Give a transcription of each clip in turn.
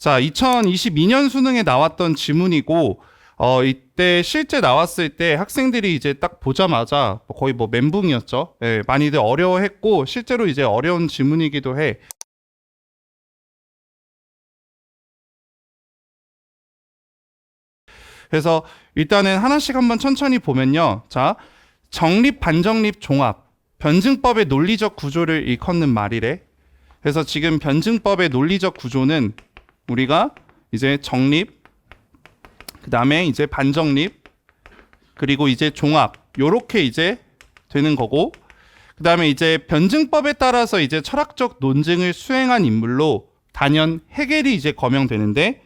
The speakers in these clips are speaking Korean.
자, 2022년 수능에 나왔던 지문이고, 이때 실제 나왔을 때 학생들이 이제 딱 보자마자 거의 뭐 멘붕이었죠. 예, 많이들 어려워했고, 실제로 이제 어려운 지문이기도 해. 그래서 일단은 하나씩 한번 천천히 보면요. 자, 정립, 반정립, 종합. 변증법의 논리적 구조를 일컫는 말이래. 그래서 지금 변증법의 논리적 구조는 우리가 이제 정립, 그 다음에 이제 반정립, 그리고 이제 종합, 요렇게 이제 되는 거고, 그 다음에 이제 변증법에 따라서 이제 철학적 논증을 수행한 인물로 단연 헤겔이 이제 거명되는데,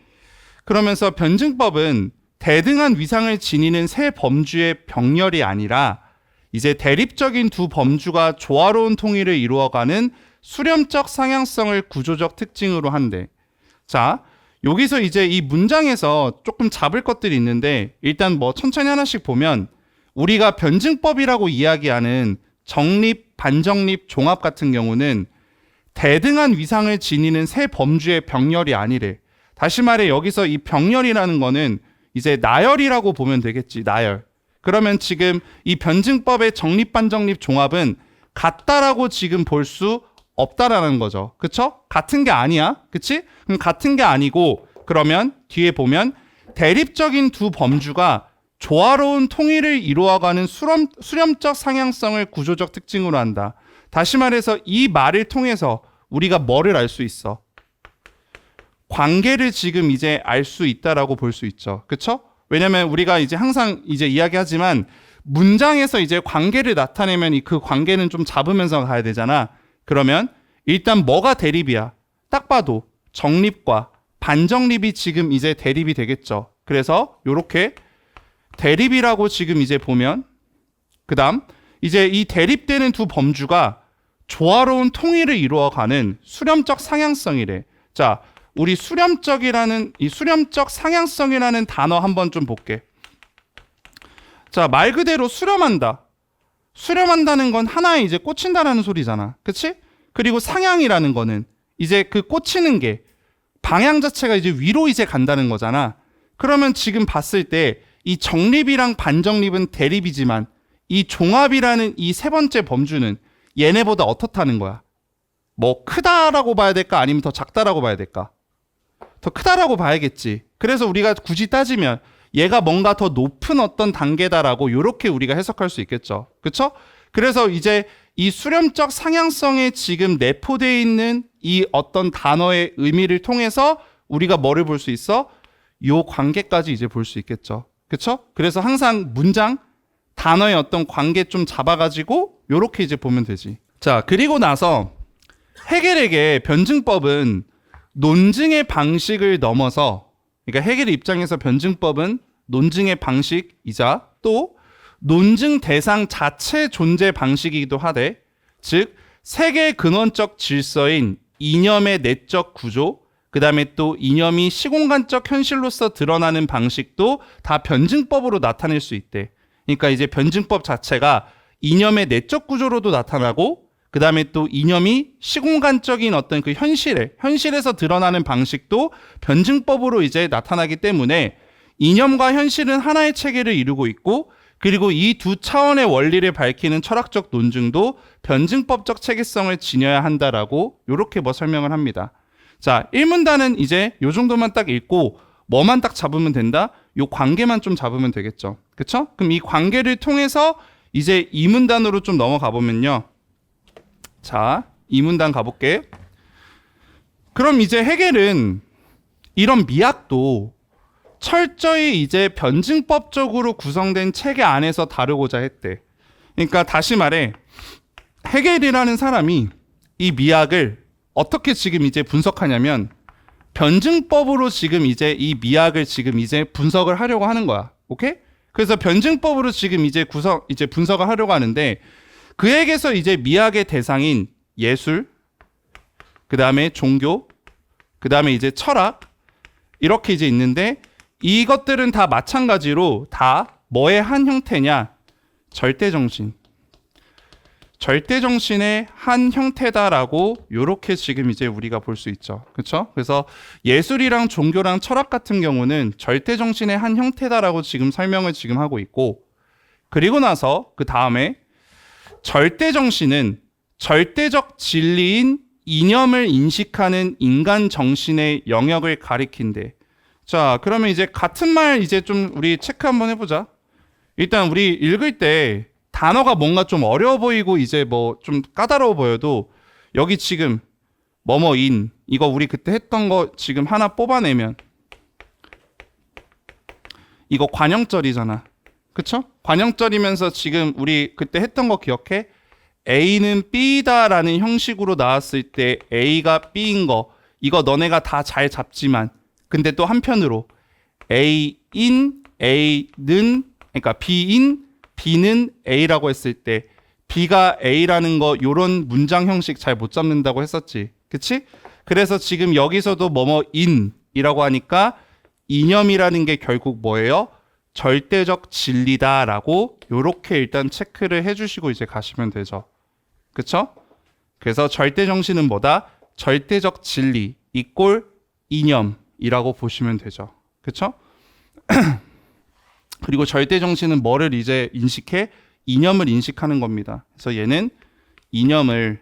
그러면서 변증법은 대등한 위상을 지니는 세 범주의 병렬이 아니라 이제 대립적인 두 범주가 조화로운 통일을 이루어가는 수렴적 상향성을 구조적 특징으로 한대. 자, 여기서 이제 이 문장에서 조금 잡을 것들이 있는데, 일단 뭐 천천히 하나씩 보면 우리가 변증법이라고 이야기하는 정립, 반정립, 종합 같은 경우는 대등한 위상을 지니는 세 범주의 병렬이 아니래. 다시 말해 여기서 이 병렬이라는 거는 이제 나열이라고 보면 되겠지. 나열. 그러면 지금 이 변증법의 정립, 반정립, 종합은 같다라고 지금 볼 수 없다라는 거죠. 그쵸? 같은 게 아니야. 그치? 그럼 같은 게 아니고, 그러면 뒤에 보면 대립적인 두 범주가 조화로운 통일을 이루어가는 수렴적 상향성을 구조적 특징으로 한다. 다시 말해서 이 말을 통해서 우리가 뭐를 알 수 있어? 관계를 지금 이제 알 수 있다라고 볼 수 있죠. 그쵸? 왜냐면 우리가 이제 항상 이제 이야기하지만 문장에서 이제 관계를 나타내면 그 관계는 좀 잡으면서 가야 되잖아. 그러면 일단 뭐가 대립이야? 딱 봐도 정립과 반정립이 지금 이제 대립이 되겠죠. 그래서 요렇게 대립이라고 지금 이제 보면, 그 다음 이제 이 대립되는 두 범주가 조화로운 통일을 이루어가는 수렴적 상향성이래. 자, 우리 수렴적이라는 이 수렴적 상향성이라는 단어 한번 좀 볼게. 자, 말 그대로 수렴한다. 수렴한다는 건 하나에 이제 꽂힌다라는 소리잖아. 그치? 그리고 상향이라는 거는 이제 그 꽂히는 게 방향 자체가 이제 위로 이제 간다는 거잖아. 그러면 지금 봤을 때 이 정립이랑 반정립은 대립이지만 이 종합이라는 이 세 번째 범주는 얘네보다 어떻다는 거야? 뭐 크다라고 봐야 될까? 아니면 더 작다라고 봐야 될까? 더 크다라고 봐야겠지. 그래서 우리가 굳이 따지면 얘가 뭔가 더 높은 어떤 단계다라고 이렇게 우리가 해석할 수 있겠죠. 그렇죠? 그래서 이제 이 수렴적 상향성에 지금 내포되어 있는 이 어떤 단어의 의미를 통해서 우리가 뭐를 볼 수 있어? 요 관계까지 이제 볼 수 있겠죠. 그렇죠? 그래서 항상 문장, 단어의 어떤 관계 좀 잡아가지고 요렇게 이제 보면 되지. 자, 그리고 나서 헤겔에게 변증법은 논증의 방식을 넘어서, 그러니까 헤겔의 입장에서 변증법은 논증의 방식이자 또 논증 대상 자체 존재 방식이기도 하되, 즉 세계 근원적 질서인 이념의 내적 구조, 그 다음에 또 이념이 시공간적 현실로서 드러나는 방식도 다 변증법으로 나타낼 수 있대. 그러니까 이제 변증법 자체가 이념의 내적 구조로도 나타나고, 그 다음에 또 이념이 시공간적인 어떤 그 현실에서 드러나는 방식도 변증법으로 이제 나타나기 때문에 이념과 현실은 하나의 체계를 이루고 있고, 그리고 이 두 차원의 원리를 밝히는 철학적 논증도 변증법적 체계성을 지녀야 한다라고 이렇게 뭐 설명을 합니다. 자, 1문단은 이제 요 정도만 딱 읽고 뭐만 딱 잡으면 된다? 요 관계만 좀 잡으면 되겠죠. 그쵸? 그럼 이 관계를 통해서 이제 2문단으로 좀 넘어가 보면요. 자, 2문단 가볼게. 그럼 이제 헤겔은 이런 미학도 철저히 이제 변증법적으로 구성된 체계 안에서 다루고자 했대. 그러니까 다시 말해 헤겔이라는 사람이 이 미학을 어떻게 지금 이제 분석하냐면 변증법으로 지금 이제 이 미학을 지금 이제 분석을 하려고 하는 거야. 오케이? 그래서 변증법으로 지금 이제 분석을 하려고 하는데, 그에게서 이제 미학의 대상인 예술, 그 다음에 종교, 그 다음에 이제 철학, 이렇게 이제 있는데, 이것들은 다 마찬가지로 다 뭐의 한 형태냐? 절대정신. 절대정신의 한 형태다라고 요렇게 지금 이제 우리가 볼 수 있죠. 그렇죠? 그래서 예술이랑 종교랑 철학 같은 경우는 절대정신의 한 형태다라고 지금 설명을 지금 하고 있고, 그리고 나서 그 다음에 절대정신은 절대적 진리인 이념을 인식하는 인간 정신의 영역을 가리킨대. 자, 그러면 이제 같은 말 이제 좀 우리 체크 한번 해보자. 일단 우리 읽을 때 단어가 뭔가 좀 어려워 보이고 이제 뭐 좀 까다로워 보여도 여기 지금 뭐뭐인 이거 우리 그때 했던 거 지금 하나 뽑아내면 이거 관형절이잖아. 그쵸? 관형절이면서 지금 우리 그때 했던 거 기억해? A는 B다라는 형식으로 나왔을 때 A가 B인 거 이거 너네가 다 잘 잡지만 근데 또 한편으로 A인 A는 그러니까 B인 B는 A라고 했을 때 B가 A라는 거 요런 문장 형식 잘 못 잡는다고 했었지. 그치? 그래서 지금 여기서도 뭐뭐인이라고 하니까 이념이라는 게 결국 뭐예요? 절대적 진리다라고 요렇게 일단 체크를 해주시고 이제 가시면 되죠. 그쵸? 그래서 절대정신은 뭐다? 절대적 진리 이꼴 이념이라고 보시면 되죠. 그쵸? 그리고 절대정신은 뭐를 이제 인식해? 이념을 인식하는 겁니다. 그래서 얘는 이념을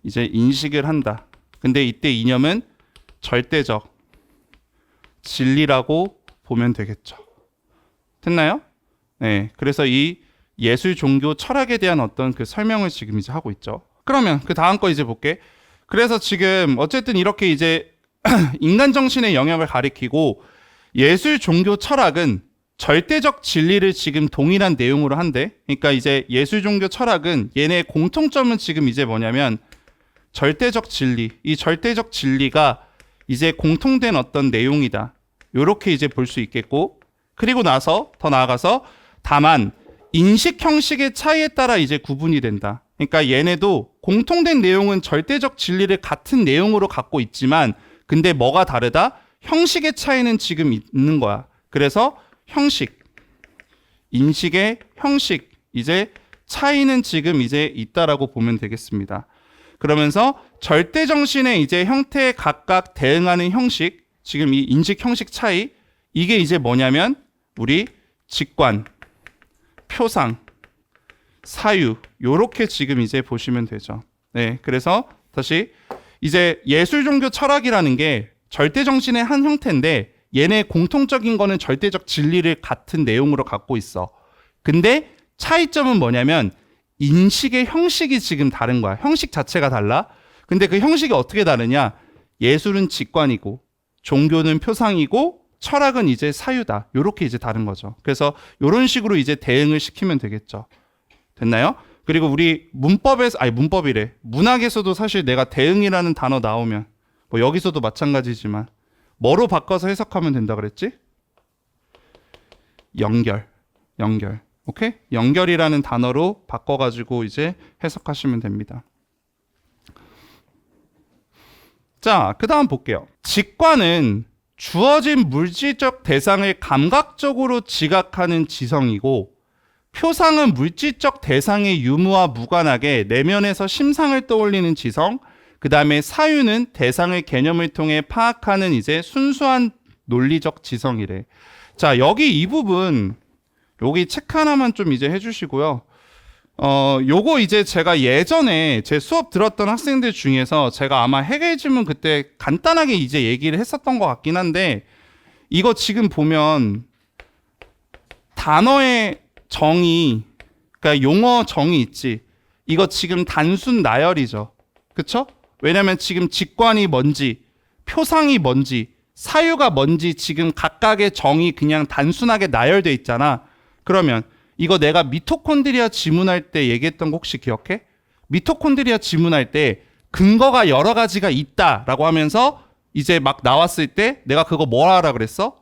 이제 인식을 한다. 근데 이때 이념은 절대적 진리라고 보면 되겠죠. 됐나요? 네. 그래서 이 예술, 종교, 철학에 대한 어떤 그 설명을 지금 이제 하고 있죠. 그러면 그 다음 거 이제 볼게. 그래서 지금 어쨌든 이렇게 이제 인간 정신의 영역을 가리키고 예술, 종교, 철학은 절대적 진리를 지금 동일한 내용으로 한대. 그러니까 이제 예술, 종교, 철학은 얘네 공통점은 지금 이제 뭐냐면 절대적 진리. 이 절대적 진리가 이제 공통된 어떤 내용이다. 요렇게 이제 볼 수 있겠고, 그리고 나서 더 나아가서 다만 인식 형식의 차이에 따라 이제 구분이 된다. 그러니까 얘네도 공통된 내용은 절대적 진리를 같은 내용으로 갖고 있지만 근데 뭐가 다르다? 형식의 차이는 지금 있는 거야. 그래서 형식, 인식의 형식 이제 차이는 지금 이제 있다라고 보면 되겠습니다. 그러면서 절대정신의 이제 형태에 각각 대응하는 형식, 지금 이 인식 형식 차이 이게 이제 뭐냐면 우리 직관, 표상, 사유 요렇게 지금 이제 보시면 되죠. 네, 그래서 다시 이제 예술, 종교, 철학이라는 게 절대정신의 한 형태인데 얘네 공통적인 거는 절대적 진리를 같은 내용으로 갖고 있어. 근데 차이점은 뭐냐면 인식의 형식이 지금 다른 거야. 형식 자체가 달라. 근데 그 형식이 어떻게 다르냐? 예술은 직관이고 종교는 표상이고 철학은 이제 사유다. 요렇게 이제 다른 거죠. 그래서 요런 식으로 이제 대응을 시키면 되겠죠. 됐나요? 그리고 우리 문법에서 문법이래. 문학에서도 사실 내가 대응이라는 단어 나오면 뭐 여기서도 마찬가지지만 뭐로 바꿔서 해석하면 된다 그랬지? 연결. 오케이? 연결이라는 단어로 바꿔가지고 이제 해석하시면 됩니다. 자, 그 다음 볼게요. 직관은 주어진 물질적 대상을 감각적으로 지각하는 지성이고 표상은 물질적 대상의 유무와 무관하게 내면에서 심상을 떠올리는 지성, 그 다음에 사유는 대상의 개념을 통해 파악하는 이제 순수한 논리적 지성이래. 자, 여기 이 부분 여기 체크 하나만 좀 이제 해주시고요. 요거 이제 제가 예전에 제 수업 들었던 학생들 중에서 제가 아마 해결 질문 그때 간단하게 이제 얘기를 했었던 것 같긴 한데 이거 지금 보면 단어의 정의, 그러니까 용어 정의 있지. 이거 지금 단순 나열이죠. 그쵸? 왜냐면 지금 직관이 뭔지, 표상이 뭔지, 사유가 뭔지 지금 각각의 정의 그냥 단순하게 나열돼 있잖아. 그러면 이거 내가 미토콘드리아 지문할 때 얘기했던 거 혹시 기억해? 미토콘드리아 지문할 때 근거가 여러 가지가 있다라고 하면서 이제 막 나왔을 때 내가 그거 뭐라 하라 그랬어?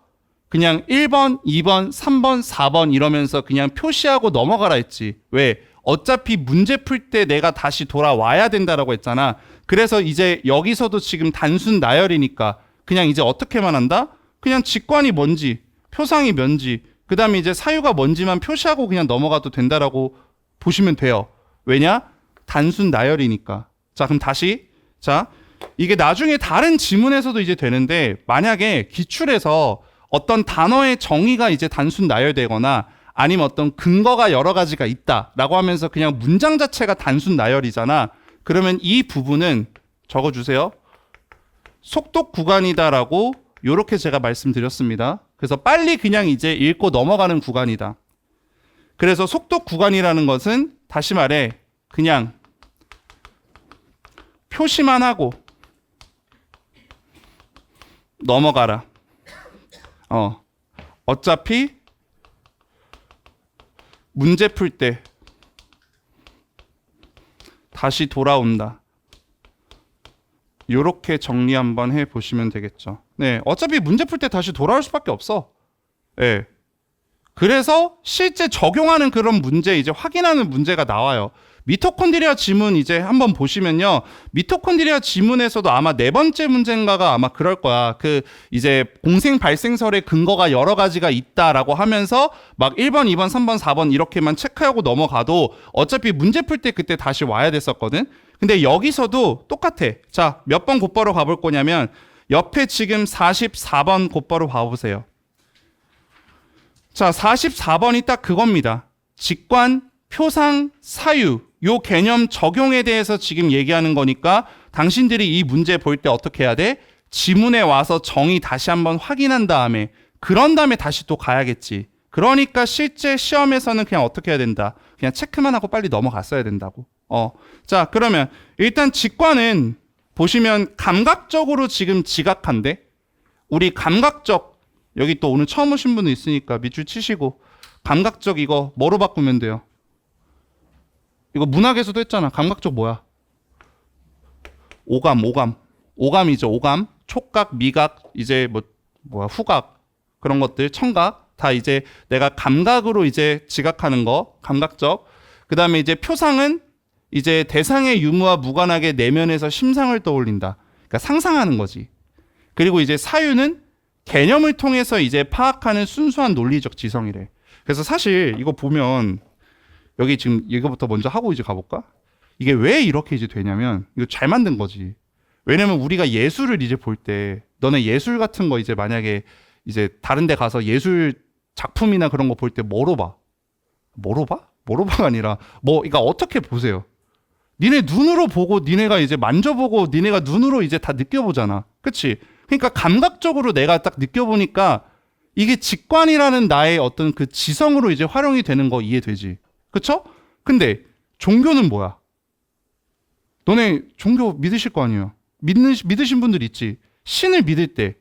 그냥 1번, 2번, 3번, 4번 이러면서 그냥 표시하고 넘어가라 했지. 왜? 어차피 문제 풀 때 내가 다시 돌아와야 된다라고 했잖아. 그래서 이제 여기서도 지금 단순 나열이니까 그냥 이제 어떻게만 한다? 그냥 직관이 뭔지, 표상이 뭔지, 그 다음에 이제 사유가 뭔지만 표시하고 그냥 넘어가도 된다라고 보시면 돼요. 왜냐? 단순 나열이니까. 자, 그럼 다시. 자, 이게 나중에 다른 지문에서도 이제 되는데 만약에 기출에서 어떤 단어의 정의가 이제 단순 나열되거나 아니면 어떤 근거가 여러 가지가 있다라고 하면서 그냥 문장 자체가 단순 나열이잖아. 그러면 이 부분은 적어주세요. 속독 구간이다라고 요렇게 제가 말씀드렸습니다. 그래서 빨리 그냥 이제 읽고 넘어가는 구간이다. 그래서 속독 구간이라는 것은 다시 말해 그냥 표시만 하고 넘어가라. 어차피 문제 풀 때 다시 돌아온다. 요렇게 정리 한번 해 보시면 되겠죠. 네, 어차피 문제 풀 때 다시 돌아올 수밖에 없어. 네. 그래서 실제 적용하는 그런 문제 이제 확인하는 문제가 나와요. 미토콘드리아 지문 이제 한번 보시면요. 미토콘드리아 지문에서도 아마 네 번째 문제인가가 아마 그럴 거야. 그 이제 공생 발생설의 근거가 여러 가지가 있다라고 하면서 막 1번, 2번, 3번, 4번 이렇게만 체크하고 넘어가도 어차피 문제 풀 때 그때 다시 와야 됐었거든. 근데 여기서도 똑같아. 자, 몇 번 곧바로 가볼 거냐면 옆에 지금 44번 곧바로 봐보세요. 자, 44번이 딱 그겁니다. 직관, 표상, 사유 요 개념 적용에 대해서 지금 얘기하는 거니까 당신들이 이 문제 볼 때 어떻게 해야 돼? 지문에 와서 정의 다시 한번 확인한 다음에 그런 다음에 다시 또 가야겠지. 그러니까 실제 시험에서는 그냥 어떻게 해야 된다? 그냥 체크만 하고 빨리 넘어갔어야 된다고. 자, 그러면 일단 직관은 보시면 감각적으로 지금 지각한데 우리 감각적 여기 또 오늘 처음 오신 분도 있으니까 밑줄 치시고 감각적 이거 뭐로 바꾸면 돼요? 이거 문학에서도 했잖아. 감각적 뭐야? 오감이죠. 오감. 촉각, 미각, 이제 후각 그런 것들, 청각 다 이제 내가 감각으로 이제 지각하는 거, 감각적. 그다음에 이제 표상은 이제 대상의 유무와 무관하게 내면에서 심상을 떠올린다. 그러니까 상상하는 거지. 그리고 이제 사유는 개념을 통해서 이제 파악하는 순수한 논리적 지성이래. 그래서 사실 이거 보면 여기 지금 이거부터 먼저 하고 이제 가볼까? 이게 왜 이렇게 이제 되냐면 이거 잘 만든 거지. 왜냐면 우리가 예술을 이제 볼 때 너네 예술 같은 거 이제 만약에 이제 다른 데 가서 예술 작품이나 그런 거 볼 때 뭐로 봐? 뭐로 봐? 뭐로 봐가 아니라 그러니까 어떻게 보세요? 니네 눈으로 보고 니네가 이제 만져보고 니네가 눈으로 이제 다 느껴보잖아. 그치? 그러니까 감각적으로 내가 딱 느껴보니까 이게 직관이라는 나의 어떤 그 지성으로 이제 활용이 되는 거 이해되지? 그쵸? 근데 종교는 뭐야? 너네 종교 믿으실 거 아니에요? 믿으신 분들 있지? 신을 믿을 때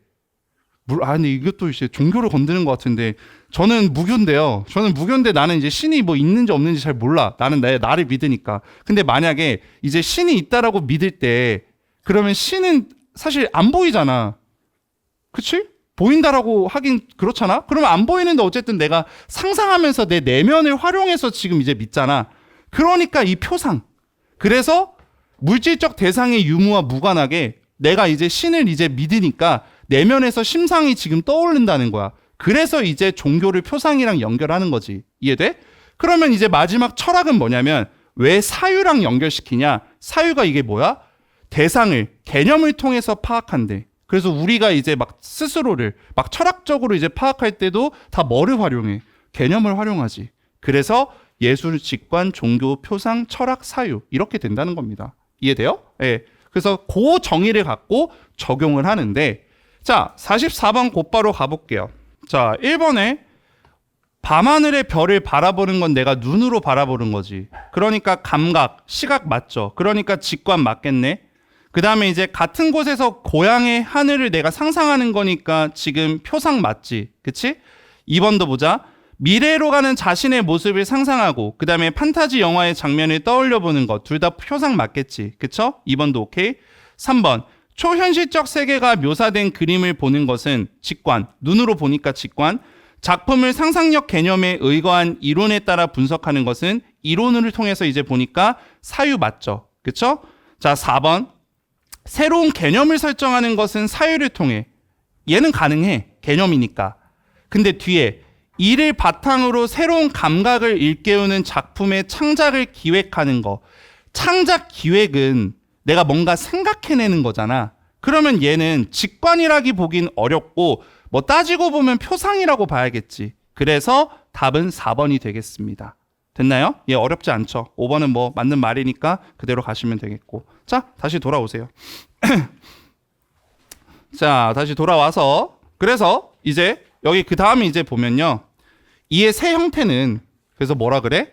근데 이것도 이제 종교를 건드는 것 같은데 저는 무교인데요. 저는 무교인데 나는 이제 신이 뭐 있는지 없는지 잘 몰라. 나는 나를 믿으니까. 근데 만약에 이제 신이 있다라고 믿을 때 그러면 신은 사실 안 보이잖아. 그치? 보인다라고 하긴 그렇잖아? 그러면 안 보이는데 어쨌든 내가 상상하면서 내 내면을 활용해서 지금 이제 믿잖아. 그러니까 이 표상. 그래서 물질적 대상의 유무와 무관하게 내가 이제 신을 이제 믿으니까 내면에서 심상이 지금 떠오른다는 거야. 그래서 이제 종교를 표상이랑 연결하는 거지. 이해돼? 그러면 이제 마지막 철학은 뭐냐면 왜 사유랑 연결시키냐? 사유가 이게 뭐야? 대상을, 개념을 통해서 파악한대. 그래서 우리가 이제 막 스스로를 막 철학적으로 이제 파악할 때도 다 뭐를 활용해? 개념을 활용하지. 그래서 예술, 직관, 종교, 표상, 철학, 사유 이렇게 된다는 겁니다. 이해돼요? 예. 그래서 그 정의를 갖고 적용을 하는데 자, 44번 곧바로 가볼게요. 자, 1번에 밤하늘의 별을 바라보는 건 내가 눈으로 바라보는 거지. 그러니까 감각, 시각 맞죠? 그러니까 직관 맞겠네. 그 다음에 이제 같은 곳에서 고향의 하늘을 내가 상상하는 거니까 지금 표상 맞지? 그치? 2번도 보자. 미래로 가는 자신의 모습을 상상하고 그 다음에 판타지 영화의 장면을 떠올려 보는 것 둘 다 표상 맞겠지? 그쵸? 2번도 오케이. 3번. 초현실적 세계가 묘사된 그림을 보는 것은 직관, 눈으로 보니까 직관. 작품을 상상력 개념에 의거한 이론에 따라 분석하는 것은 이론을 통해서 이제 보니까 사유 맞죠? 그쵸? 자, 4번. 새로운 개념을 설정하는 것은 사유를 통해. 얘는 가능해. 개념이니까. 근데 뒤에 이를 바탕으로 새로운 감각을 일깨우는 작품의 창작을 기획하는 거. 창작 기획은 내가 뭔가 생각해내는 거잖아. 그러면 얘는 직관이라기 보긴 어렵고 뭐 따지고 보면 표상이라고 봐야겠지. 그래서 답은 4번이 되겠습니다. 됐나요? 예, 어렵지 않죠. 5번은 뭐 맞는 말이니까 그대로 가시면 되겠고. 자, 다시 돌아오세요. 자, 다시 돌아와서 그래서 이제 여기 그 다음에 이제 보면요. 이의 세 형태는 그래서 뭐라 그래?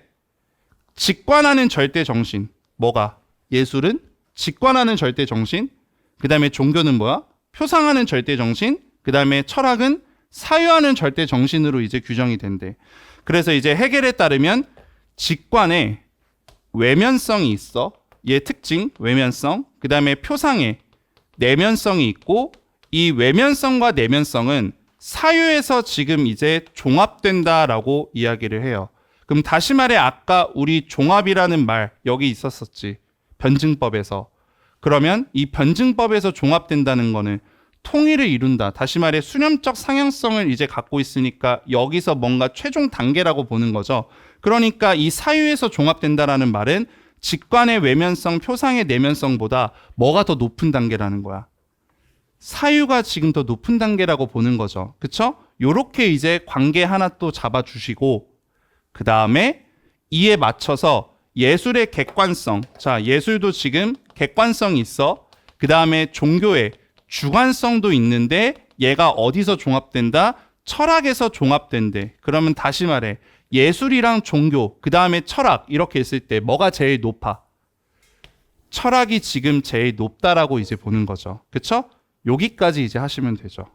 직관하는 절대 정신. 뭐가? 예술은 직관하는 절대 정신. 그 다음에 종교는 뭐야? 표상하는 절대 정신. 그 다음에 철학은 사유하는 절대 정신으로 이제 규정이 된대. 그래서 이제 해겔에 따르면 직관에 외면성이 있어. 얘 특징, 외면성. 그 다음에 표상에 내면성이 있고 이 외면성과 내면성은 사유에서 지금 이제 종합된다라고 이야기를 해요. 그럼 다시 말해 아까 우리 종합이라는 말 여기 있었었지. 변증법에서. 그러면 이 변증법에서 종합된다는 거는 통일을 이룬다. 다시 말해 수렴적 상향성을 이제 갖고 있으니까 여기서 뭔가 최종 단계라고 보는 거죠. 그러니까 이 사유에서 종합된다라는 말은 직관의 외면성, 표상의 내면성보다 뭐가 더 높은 단계라는 거야. 사유가 지금 더 높은 단계라고 보는 거죠. 그쵸? 요렇게 이제 관계 하나 또 잡아주시고 그 다음에 이에 맞춰서 예술의 객관성. 자, 예술도 지금 객관성이 있어. 그 다음에 종교의 주관성도 있는데 얘가 어디서 종합된다? 철학에서 종합된대. 그러면 다시 말해 예술이랑 종교, 그 다음에 철학 이렇게 했을 때 뭐가 제일 높아? 철학이 지금 제일 높다라고 이제 보는 거죠. 그쵸? 여기까지 이제 하시면 되죠.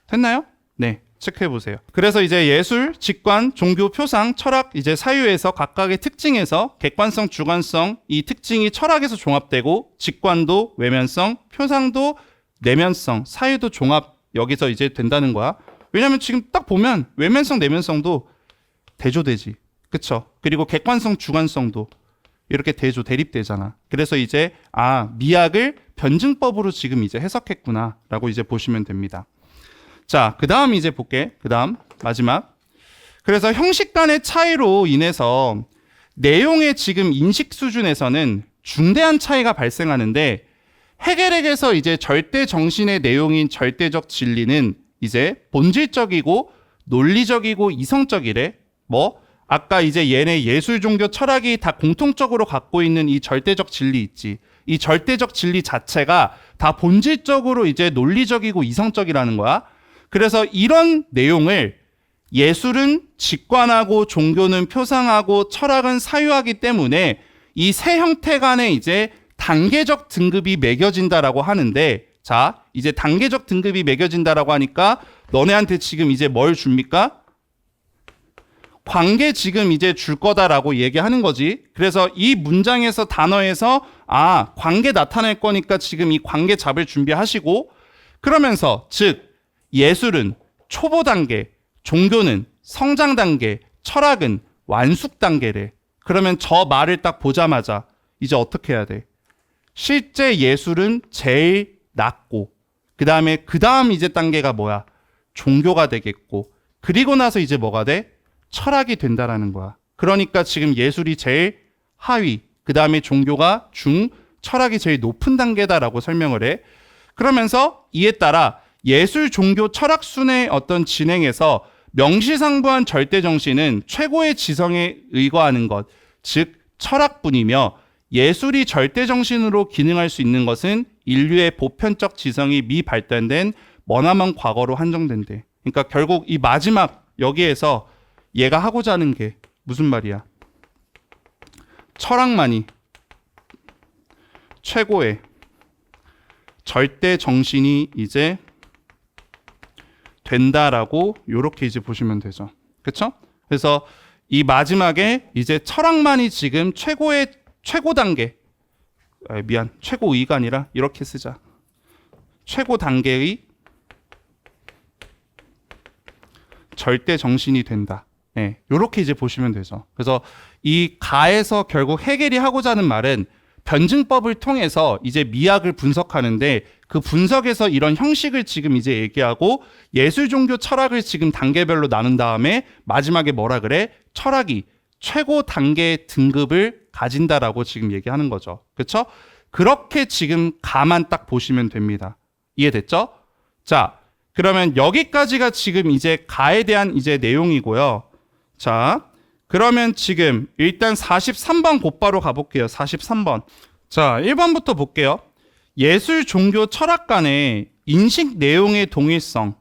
됐나요? 네, 체크해 보세요. 그래서 이제 예술, 직관, 종교, 표상, 철학 이제 사유에서 각각의 특징에서 객관성, 주관성 이 특징이 철학에서 종합되고 직관도 외면성, 표상도 내면성, 사유도 종합 여기서 이제 된다는 거야. 왜냐면 지금 딱 보면 외면성, 내면성도 대조되지. 그쵸? 그리고 객관성, 주관성도 이렇게 대립되잖아. 그래서 이제 미학을 변증법으로 지금 이제 해석했구나라고 이제 보시면 됩니다. 자, 그 다음 이제 볼게. 그 다음 마지막. 그래서 형식 간의 차이로 인해서 내용의 지금 인식 수준에서는 중대한 차이가 발생하는데 해겔에게서 이제 절대 정신의 내용인 절대적 진리는 이제 본질적이고 논리적이고 이성적이래. 뭐 아까 이제 얘네 예술, 종교, 철학이 다 공통적으로 갖고 있는 이 절대적 진리 있지. 이 절대적 진리 자체가 다 본질적으로 이제 논리적이고 이성적이라는 거야. 그래서 이런 내용을 예술은 직관하고 종교는 표상하고 철학은 사유하기 때문에 이 세 형태 간에 이제 단계적 등급이 매겨진다라고 하는데 자, 이제 단계적 등급이 매겨진다라고 하니까 너네한테 지금 이제 뭘 줍니까? 관계 지금 이제 줄 거다라고 얘기하는 거지. 그래서 이 문장에서 단어에서 관계 나타낼 거니까 지금 이 관계 잡을 준비하시고 그러면서 즉 예술은 초보 단계, 종교는 성장 단계, 철학은 완숙 단계래. 그러면 저 말을 딱 보자마자 이제 어떻게 해야 돼? 실제 예술은 제일 낮고 그 다음 이제 단계가 뭐야? 종교가 되겠고 그리고 나서 이제 뭐가 돼? 철학이 된다라는 거야. 그러니까 지금 예술이 제일 하위, 그 다음에 종교가 중, 철학이 제일 높은 단계다라고 설명을 해. 그러면서 이에 따라 예술, 종교, 철학 순의 어떤 진행에서 명시상부한 절대정신은 최고의 지성에 의거하는 것, 즉 철학뿐이며 예술이 절대정신으로 기능할 수 있는 것은 인류의 보편적 지성이 미발달된 머나먼 과거로 한정된대. 그러니까 결국 이 마지막 여기에서 얘가 하고자 하는 게 무슨 말이야? 철학만이 최고의 절대 정신이 이제 된다라고 요렇게 이제 보시면 되죠. 그렇죠? 그래서 이 마지막에 이제 철학만이 지금 최고의 최고 단계 최고의가 아니라 이렇게 쓰자. 최고 단계의 절대 정신이 된다. 네, 요렇게 이제 보시면 되죠. 그래서 이 가에서 결국 해겔이 하고자 하는 말은 변증법을 통해서 이제 미학을 분석하는데 그 분석에서 이런 형식을 지금 이제 얘기하고 예술, 종교, 철학을 지금 단계별로 나눈 다음에 마지막에 뭐라 그래? 철학이 최고 단계의 등급을 가진다라고 지금 얘기하는 거죠. 그렇죠? 그렇게 지금 가만 딱 보시면 됩니다. 이해됐죠? 자, 그러면 여기까지가 지금 이제 가에 대한 이제 내용이고요. 자, 그러면 지금 일단 43번 곧바로 가볼게요. 43번. 자, 1번부터 볼게요. 예술, 종교, 철학 간의 인식 내용의 동일성.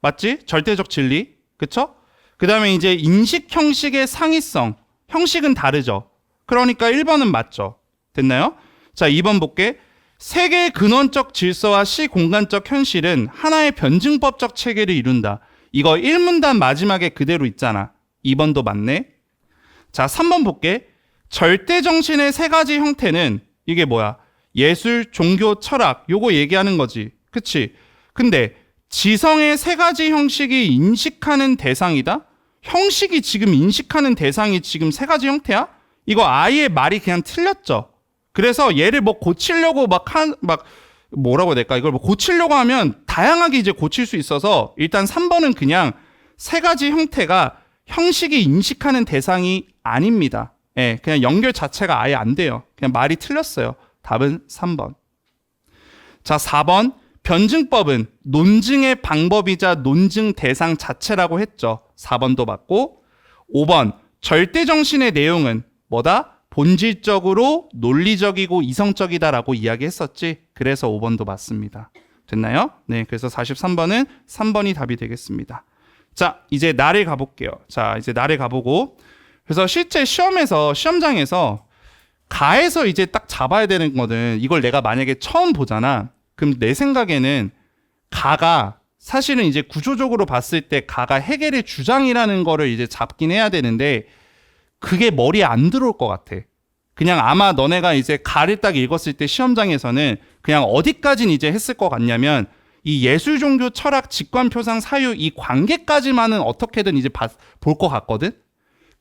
맞지? 절대적 진리. 그쵸? 그 다음에 이제 인식 형식의 상이성. 형식은 다르죠. 그러니까 1번은 맞죠. 됐나요? 자, 2번 볼게. 세계의 근원적 질서와 시공간적 현실은 하나의 변증법적 체계를 이룬다. 이거 1문단 마지막에 그대로 있잖아. 2번도 맞네. 자, 3번 볼게. 절대정신의 세 가지 형태는 이게 뭐야? 예술, 종교, 철학 요거 얘기하는 거지. 그치? 근데 지성의 세 가지 형식이 인식하는 대상이다? 형식이 지금 인식하는 대상이 지금 세 가지 형태야? 이거 아예 말이 그냥 틀렸죠. 그래서 얘를 뭐 고치려고 막 뭐라고 해야 될까? 이걸 뭐 고치려고 하면 다양하게 이제 고칠 수 있어서 일단 3번은 그냥 세 가지 형태가 형식이 인식하는 대상이 아닙니다. 예, 그냥 연결 자체가 아예 안 돼요. 그냥 말이 틀렸어요. 답은 3번. 자, 4번. 변증법은 논증의 방법이자 논증 대상 자체라고 했죠. 4번도 맞고. 5번. 절대정신의 내용은 뭐다? 본질적으로 논리적이고 이성적이다라고 이야기했었지. 그래서 5번도 맞습니다. 됐나요? 네, 그래서 43번은 3번이 답이 되겠습니다. 자, 이제 나를 가볼게요. 자, 이제 나를 가보고. 그래서 실제 시험장에서 가에서 이제 딱 잡아야 되는 거는 이걸 내가 만약에 처음 보잖아. 그럼 내 생각에는 가가 사실은 이제 구조적으로 봤을 때 가가 해겔의 주장이라는 거를 이제 잡긴 해야 되는데 그게 머리에 안 들어올 것 같아. 그냥 아마 너네가 이제 가를 딱 읽었을 때 시험장에서는 그냥 어디까지는 이제 했을 것 같냐면 이 예술, 종교, 철학, 직관, 표상, 사유 이 관계까지만은 어떻게든 이제 볼 것 같거든.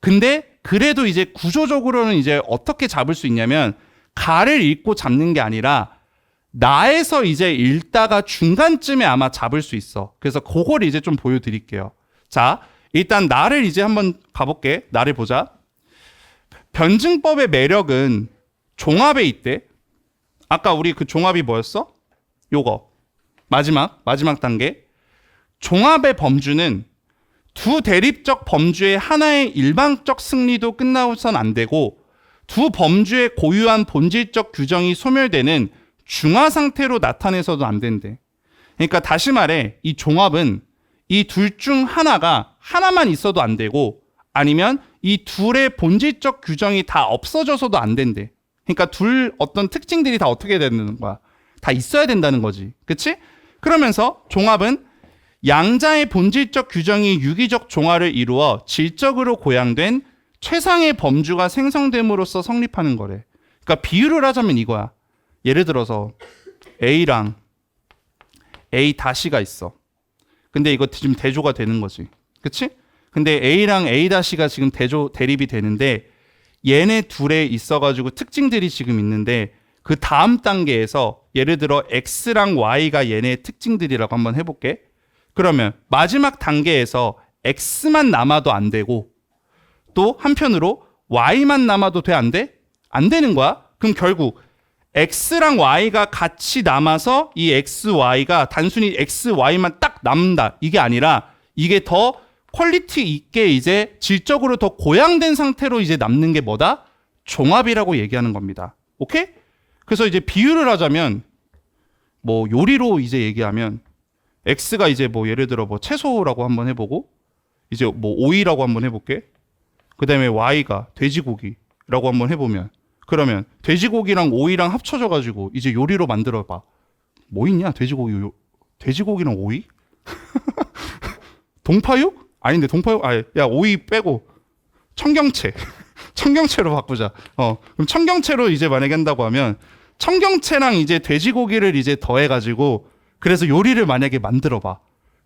근데 그래도 이제 구조적으로는 이제 어떻게 잡을 수 있냐면 가를 읽고 잡는 게 아니라 나에서 이제 읽다가 중간쯤에 아마 잡을 수 있어. 그래서 그걸 이제 좀 보여드릴게요. 자, 일단 나를 이제 한번 가볼게. 나를 보자. 변증법의 매력은 종합에 있대. 아까 우리 그 종합이 뭐였어? 요거. 마지막 단계. 종합의 범주는 두 대립적 범주의 하나의 일방적 승리도 끝나선 안 되고 두 범주의 고유한 본질적 규정이 소멸되는 중화 상태로 나타내서도 안 된대. 그러니까 다시 말해 이 종합은 이 둘 중 하나만 있어도 안 되고 아니면 이 둘의 본질적 규정이 다 없어져서도 안 된대. 그러니까 둘 어떤 특징들이 다 어떻게 되는 거야? 다 있어야 된다는 거지. 그치? 그러면서 종합은 양자의 본질적 규정이 유기적 종화를 이루어 질적으로 고양된 최상의 범주가 생성됨으로써 성립하는 거래. 그러니까 비유를 하자면 이거야. 예를 들어서 A랑 A-가 있어. 근데 이거 지금 대조가 되는 거지. 그치? 근데 A랑 A-가 지금 대립이 되는데 얘네 둘에 있어가지고 특징들이 지금 있는데 그 다음 단계에서 예를 들어 X랑 Y가 얘네의 특징들이라고 한번 해볼게. 그러면 마지막 단계에서 X만 남아도 안 되고 또 한편으로 Y만 남아도 돼? 안 돼? 안 되는 거야. 그럼 결국 X랑 Y가 같이 남아서 이 X, Y가 단순히 X, Y만 딱 남는다. 이게 아니라 이게 더 퀄리티 있게 이제 질적으로 더 고양된 상태로 이제 남는 게 뭐다? 종합이라고 얘기하는 겁니다. 오케이? 그래서 이제 비유를 하자면 뭐 요리로 이제 얘기하면 X가 이제 뭐 예를 들어 뭐 채소라고 한번 해보고 이제 뭐 오이라고 한번 해볼게. 그 다음에 Y가 돼지고기라고 한번 해보면 그러면 돼지고기랑 오이랑 합쳐져가지고 이제 요리로 만들어봐. 뭐 있냐? 돼지고기랑 오이? 동파육? 아닌데 동파육? 야 오이 빼고 청경채로 바꾸자. 그럼 청경채로 이제 만약에 한다고 하면 청경채랑 이제 돼지고기를 이제 더해가지고 그래서 요리를 만약에 만들어봐.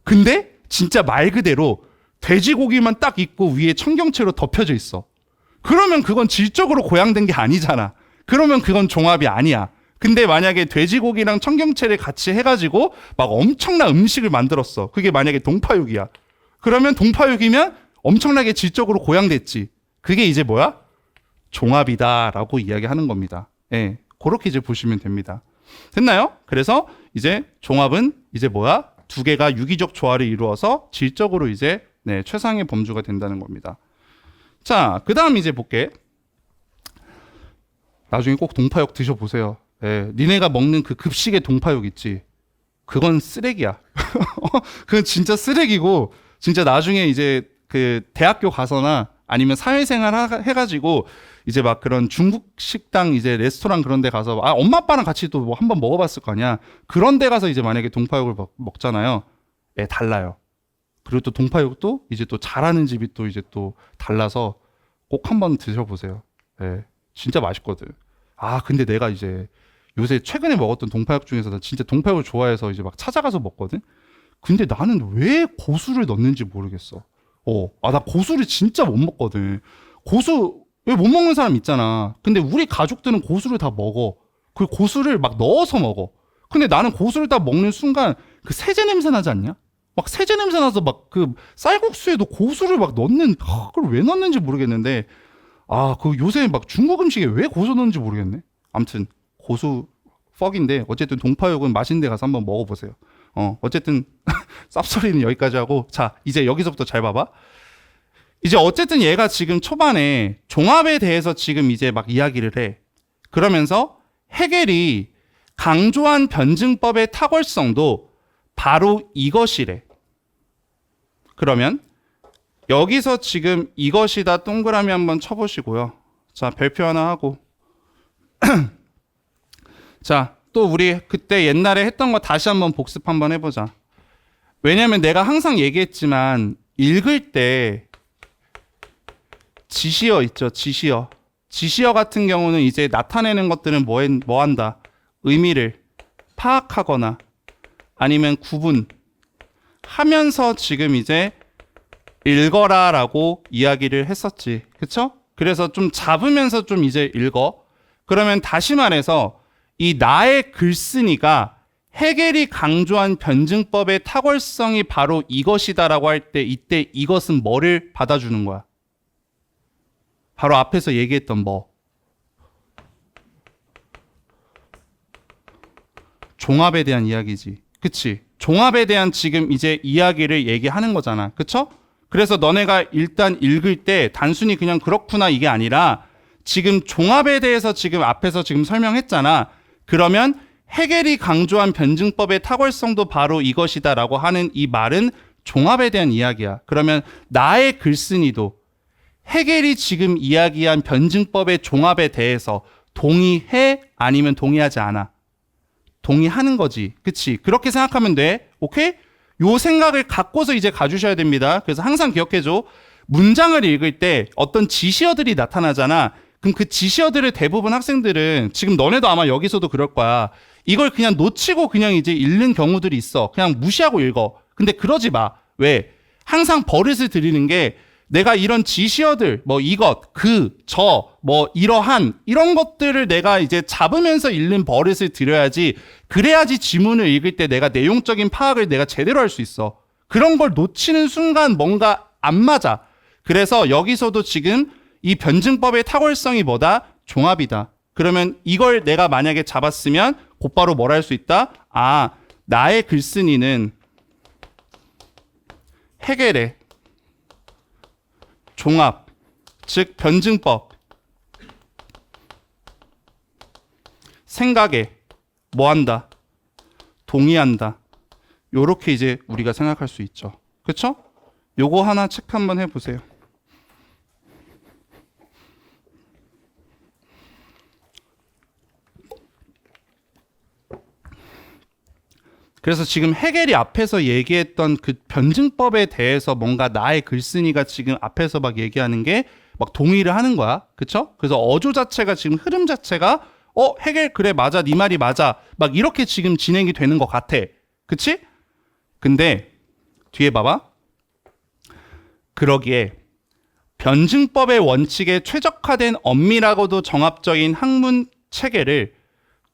근데 진짜 말 그대로 돼지고기만 딱 있고 위에 청경채로 덮여져 있어. 그러면 그건 질적으로 고양된 게 아니잖아. 그러면 그건 종합이 아니야. 근데 만약에 돼지고기랑 청경채를 같이 해가지고 막 엄청난 음식을 만들었어. 그게 만약에 동파육이야. 그러면 동파육이면 엄청나게 질적으로 고양됐지. 그게 이제 뭐야? 종합이다라고 이야기하는 겁니다. 예, 그렇게 이제 보시면 됩니다. 됐나요? 그래서 이제 종합은 이제 뭐야? 두 개가 유기적 조화를 이루어서 질적으로 이제 네, 최상의 범주가 된다는 겁니다. 자, 그 다음 이제 볼게. 나중에 꼭 동파육 드셔보세요. 예, 니네가 먹는 그 급식의 동파육 있지? 그건 쓰레기야. 그건 진짜 쓰레기고, 진짜 나중에 이제 그 대학교 가서나 아니면 사회생활 해가지고 이제 막 그런 중국 식당 이제 레스토랑 그런 데 가서 엄마 아빠랑 같이 또 뭐 한번 먹어봤을 거 아니야. 그런 데 가서 이제 만약에 동파육을 먹잖아요. 예, 달라요. 그리고 또 동파육도 이제 또 잘하는 집이 또 이제 또 달라서 꼭 한번 드셔보세요. 예, 진짜 맛있거든. 근데 내가 이제 요새 최근에 먹었던 동파육 중에서 나 진짜 동파육을 좋아해서 이제 막 찾아가서 먹거든. 근데 나는 왜 고수를 넣는지 모르겠어. 나 고수를 진짜 못 먹거든. 고수 왜 못 먹는 사람 있잖아. 근데 우리 가족들은 고수를 다 먹어. 그 고수를 막 넣어서 먹어. 근데 나는 고수를 다 먹는 순간 그 세제 냄새 나지 않냐? 막 세제 냄새 나서 막 그 쌀국수에도 고수를 막 넣는, 그걸 왜 넣는지 모르겠는데, 그 요새 막 중국 음식에 왜 고수 넣는지 모르겠네. 아무튼 고수 퍽인데 어쨌든 동파육은 맛있는 데 가서 한번 먹어보세요. 어쨌든 쌉소리는 여기까지 하고, 자, 이제 여기서부터 잘 봐봐. 이제 어쨌든 얘가 지금 초반에 종합에 대해서 지금 이제 막 이야기를 해. 그러면서 해겔이 강조한 변증법의 탁월성도 바로 이것이래. 그러면 여기서 지금 이것이다 동그라미 한번 쳐보시고요. 자, 별표 하나 하고. 자, 또 우리 그때 옛날에 했던 거 다시 한번 복습 한번 해보자. 왜냐면 내가 항상 얘기했지만 읽을 때 지시어 있죠. 지시어. 지시어 같은 경우는 이제 나타내는 것들은 뭐 한다? 의미를 파악하거나 아니면 구분하면서 지금 이제 읽어라라고 이야기를 했었지. 그쵸? 그래서 좀 잡으면서 좀 이제 읽어. 그러면 다시 말해서 이 나의 글쓴이가 해겔이 강조한 변증법의 탁월성이 바로 이것이다라고 할 때 이때 이것은 뭐를 받아주는 거야? 바로 앞에서 얘기했던 뭐? 종합에 대한 이야기지. 그치? 종합에 대한 지금 이제 이야기를 얘기하는 거잖아. 그쵸? 그래서 너네가 일단 읽을 때 단순히 그냥 그렇구나 이게 아니라 지금 종합에 대해서 지금 앞에서 지금 설명했잖아. 그러면 해겔이 강조한 변증법의 탁월성도 바로 이것이다라고 하는 이 말은 종합에 대한 이야기야. 그러면 나의 글쓴이도 해겔이 지금 이야기한 변증법의 종합에 대해서 동의해? 아니면 동의하지 않아? 동의하는 거지. 그치? 그렇게 생각하면 돼. 오케이? 요 생각을 갖고서 이제 가주셔야 됩니다. 그래서 항상 기억해줘. 문장을 읽을 때 어떤 지시어들이 나타나잖아. 그럼 그 지시어들을 대부분 학생들은 지금 너네도 아마 여기서도 그럴 거야. 이걸 그냥 놓치고 그냥 이제 읽는 경우들이 있어. 그냥 무시하고 읽어. 근데 그러지 마. 왜? 항상 버릇을 들이는 게 내가 이런 지시어들, 뭐 이것, 뭐 이러한, 이런 것들을 내가 이제 잡으면서 읽는 버릇을 들여야지. 그래야지 지문을 읽을 때 내가 내용적인 파악을 내가 제대로 할 수 있어. 그런 걸 놓치는 순간 뭔가 안 맞아. 그래서 여기서도 지금 이 변증법의 탁월성이 뭐다? 종합이다. 그러면 이걸 내가 만약에 잡았으면 곧바로 뭘 할 수 있다? 나의 글쓴이는 해겔의 종합, 즉 변증법, 생각에 뭐 한다? 동의한다. 요렇게 이제 우리가 생각할 수 있죠. 그쵸? 요거 하나 체크 한번 해보세요. 그래서 지금 해겔이 앞에서 얘기했던 그 변증법에 대해서 뭔가 나의 글쓴이가 지금 앞에서 막 얘기하는 게 막 동의를 하는 거야. 그쵸? 그래서 어조 자체가 지금 흐름 자체가 해겔 그래 맞아 네 말이 맞아 막 이렇게 지금 진행이 되는 것 같아. 그치? 근데 뒤에 봐봐. 그러기에 변증법의 원칙에 최적화된 엄밀하고도 정합적인 학문 체계를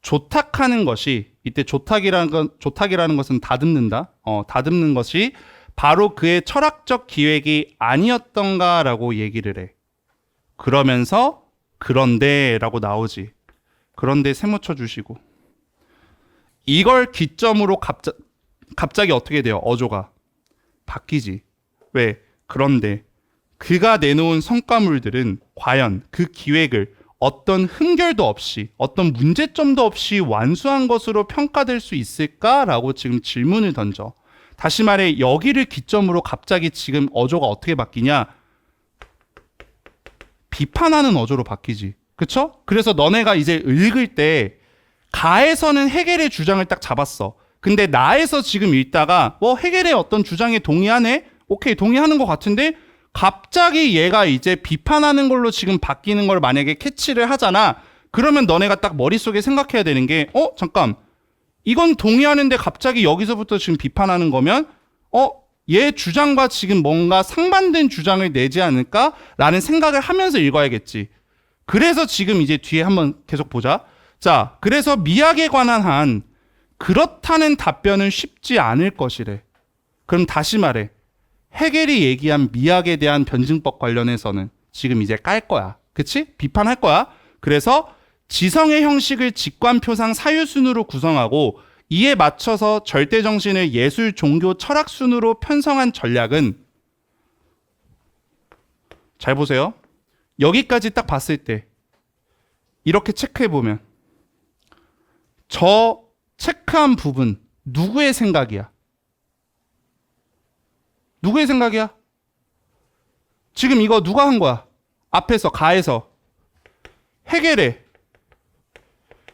조탁하는 것이, 이때 조탁이라는 것은 다듬는다. 다듬는 것이 바로 그의 철학적 기획이 아니었던가라고 얘기를 해. 그러면서 그런데라고 나오지. 그런데 세모쳐 주시고, 이걸 기점으로 갑자기 어떻게 돼요? 어조가 바뀌지. 왜? 그런데 그가 내놓은 성과물들은 과연 그 기획을 어떤 흠결도 없이, 어떤 문제점도 없이 완수한 것으로 평가될 수 있을까라고 지금 질문을 던져. 다시 말해, 여기를 기점으로 갑자기 지금 어조가 어떻게 바뀌냐? 비판하는 어조로 바뀌지. 그쵸? 그래서 너네가 이제 읽을 때 가에서는 해겔의 주장을 딱 잡았어. 근데 나에서 지금 읽다가 해겔의 어떤 주장에 동의하네? 오케이, 동의하는 것 같은데 갑자기 얘가 이제 비판하는 걸로 지금 바뀌는 걸 만약에 캐치를 하잖아. 그러면 너네가 딱 머릿속에 생각해야 되는 게 잠깐, 이건 동의하는데 갑자기 여기서부터 지금 비판하는 거면 얘 주장과 지금 뭔가 상반된 주장을 내지 않을까라는 생각을 하면서 읽어야겠지. 그래서 지금 이제 뒤에 한번 계속 보자. 자, 그래서 미학에 관한 한 그렇다는 답변은 쉽지 않을 것이래. 그럼 다시 말해, 해겔이 얘기한 미학에 대한 변증법 관련해서는 지금 이제 깔 거야. 그치? 비판할 거야. 그래서 지성의 형식을 직관표상 사유순으로 구성하고 이에 맞춰서 절대정신을 예술, 종교, 철학순으로 편성한 전략은, 잘 보세요. 여기까지 딱 봤을 때 이렇게 체크해보면 저 체크한 부분 누구의 생각이야? 누구의 생각이야? 지금 이거 누가 한 거야? 앞에서 가에서 해겔의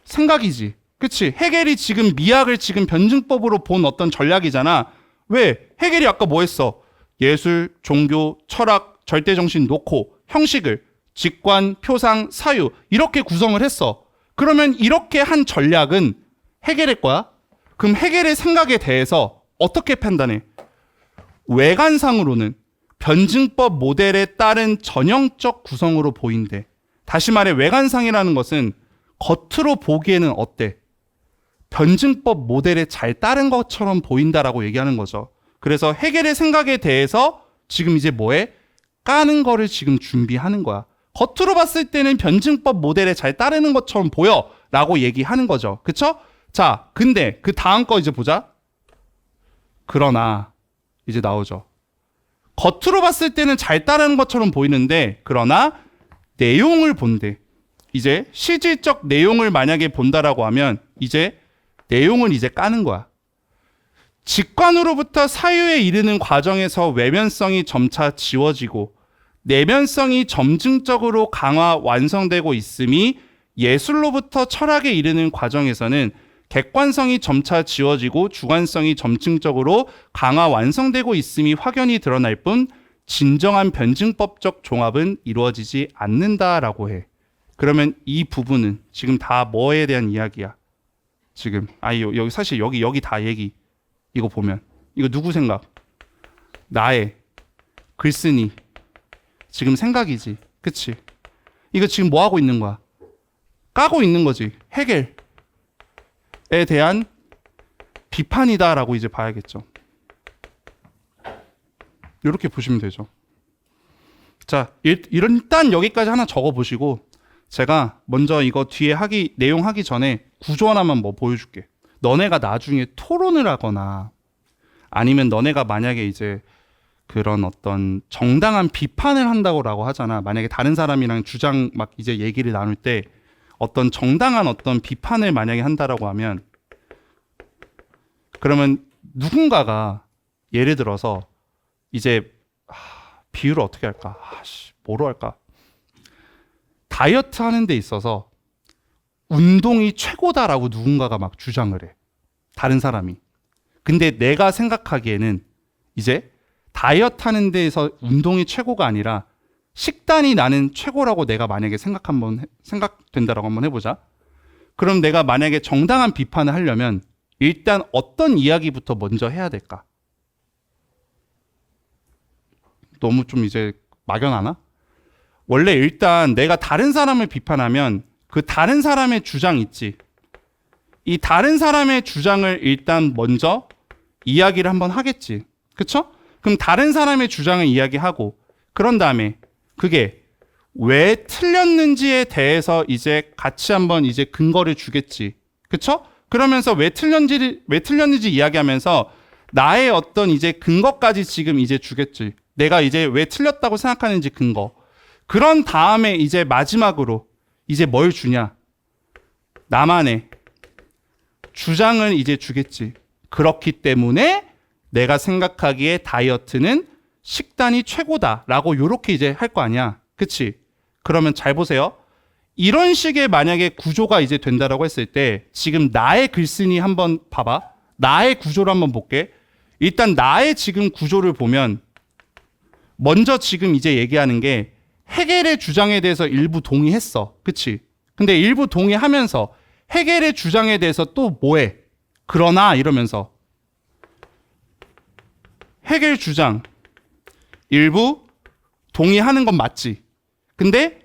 생각이지. 그치? 해겔이 지금 미학을 지금 변증법으로 본 어떤 전략이잖아. 왜? 해겔이 아까 뭐 했어? 예술, 종교, 철학, 절대정신 놓고 형식을 직관, 표상, 사유 이렇게 구성을 했어. 그러면 이렇게 한 전략은 해겔의 거야? 그럼 해겔의 생각에 대해서 어떻게 판단해? 외관상으로는 변증법 모델에 따른 전형적 구성으로 보인대. 다시 말해, 외관상이라는 것은 겉으로 보기에는 어때? 변증법 모델에 잘 따른 것처럼 보인다라고 얘기하는 거죠. 그래서 해겔의 생각에 대해서 지금 이제 뭐해? 까는 거를 지금 준비하는 거야. 겉으로 봤을 때는 변증법 모델에 잘 따르는 것처럼 보여라고 얘기하는 거죠. 그쵸? 자, 근데 그 다음 거 이제 보자. 그러나 이제 나오죠. 겉으로 봤을 때는 잘 따르는 것처럼 보이는데 그러나 내용을 본대. 이제 실질적 내용을 만약에 본다라고 하면 이제 내용을 이제 까는 거야. 직관으로부터 사유에 이르는 과정에서 외면성이 점차 지워지고 내면성이 점증적으로 강화 완성되고 있음이 예술로부터 철학에 이르는 과정에서는 객관성이 점차 지워지고 주관성이 점증적으로 강화 완성되고 있음이 확연히 드러날 뿐 진정한 변증법적 종합은 이루어지지 않는다라고 해. 그러면 이 부분은 지금 다 뭐에 대한 이야기야? 지금 여기 사실 여기 다 얘기. 이거 보면 이거 누구 생각? 나의 글쓴이 지금 생각이지. 그치? 이거 지금 뭐 하고 있는 거야? 까고 있는 거지. 해겔에 대한 비판이다라고 이제 봐야겠죠. 이렇게 보시면 되죠. 자, 일단 여기까지 하나 적어 보시고 제가 먼저 이거 뒤에 내용 하기 전에 구조 하나만 뭐 보여줄게. 너네가 나중에 토론을 하거나 아니면 너네가 만약에 이제 그런 어떤 정당한 비판을 한다고 하잖아. 만약에 다른 사람이랑 주장 막 이제 얘기를 나눌 때 어떤 정당한 어떤 비판을 만약에 한다라고 하면 그러면 누군가가 예를 들어서 이제 비유를 어떻게 할까? 뭐로 할까? 다이어트 하는 데 있어서 운동이 최고다라고 누군가가 막 주장을 해. 다른 사람이. 근데 내가 생각하기에는 이제 다이어트 하는 데에서 운동이 최고가 아니라 식단이 나는 최고라고 내가 만약에 생각된다라고 한번 해보자. 그럼 내가 만약에 정당한 비판을 하려면 일단 어떤 이야기부터 먼저 해야 될까? 너무 좀 이제 막연하나? 원래 일단 내가 다른 사람을 비판하면 그 다른 사람의 주장 있지. 이 다른 사람의 주장을 일단 먼저 이야기를 한번 하겠지. 그쵸? 그럼 다른 사람의 주장을 이야기하고 그런 다음에 그게 왜 틀렸는지에 대해서 이제 같이 한번 이제 근거를 주겠지. 그쵸? 그러면서 왜 틀렸는지 이야기하면서 나의 어떤 이제 근거까지 지금 이제 주겠지. 내가 이제 왜 틀렸다고 생각하는지 근거. 그런 다음에 이제 마지막으로 이제 뭘 주냐? 나만의 주장을 이제 주겠지. 그렇기 때문에 내가 생각하기에 다이어트는 식단이 최고다라고 요렇게 이제 할 거 아니야. 그치? 그러면 잘 보세요. 이런 식의 만약에 구조가 이제 된다라고 했을 때 지금 나의 글쓴이 한번 봐봐. 나의 구조를 한번 볼게. 일단 나의 지금 구조를 보면 먼저 지금 이제 얘기하는 게 헤겔의 주장에 대해서 일부 동의했어. 그치? 근데 일부 동의하면서 헤겔의 주장에 대해서 또 뭐해? 그러나 이러면서 헤겔 주장 일부 동의하는 건 맞지. 근데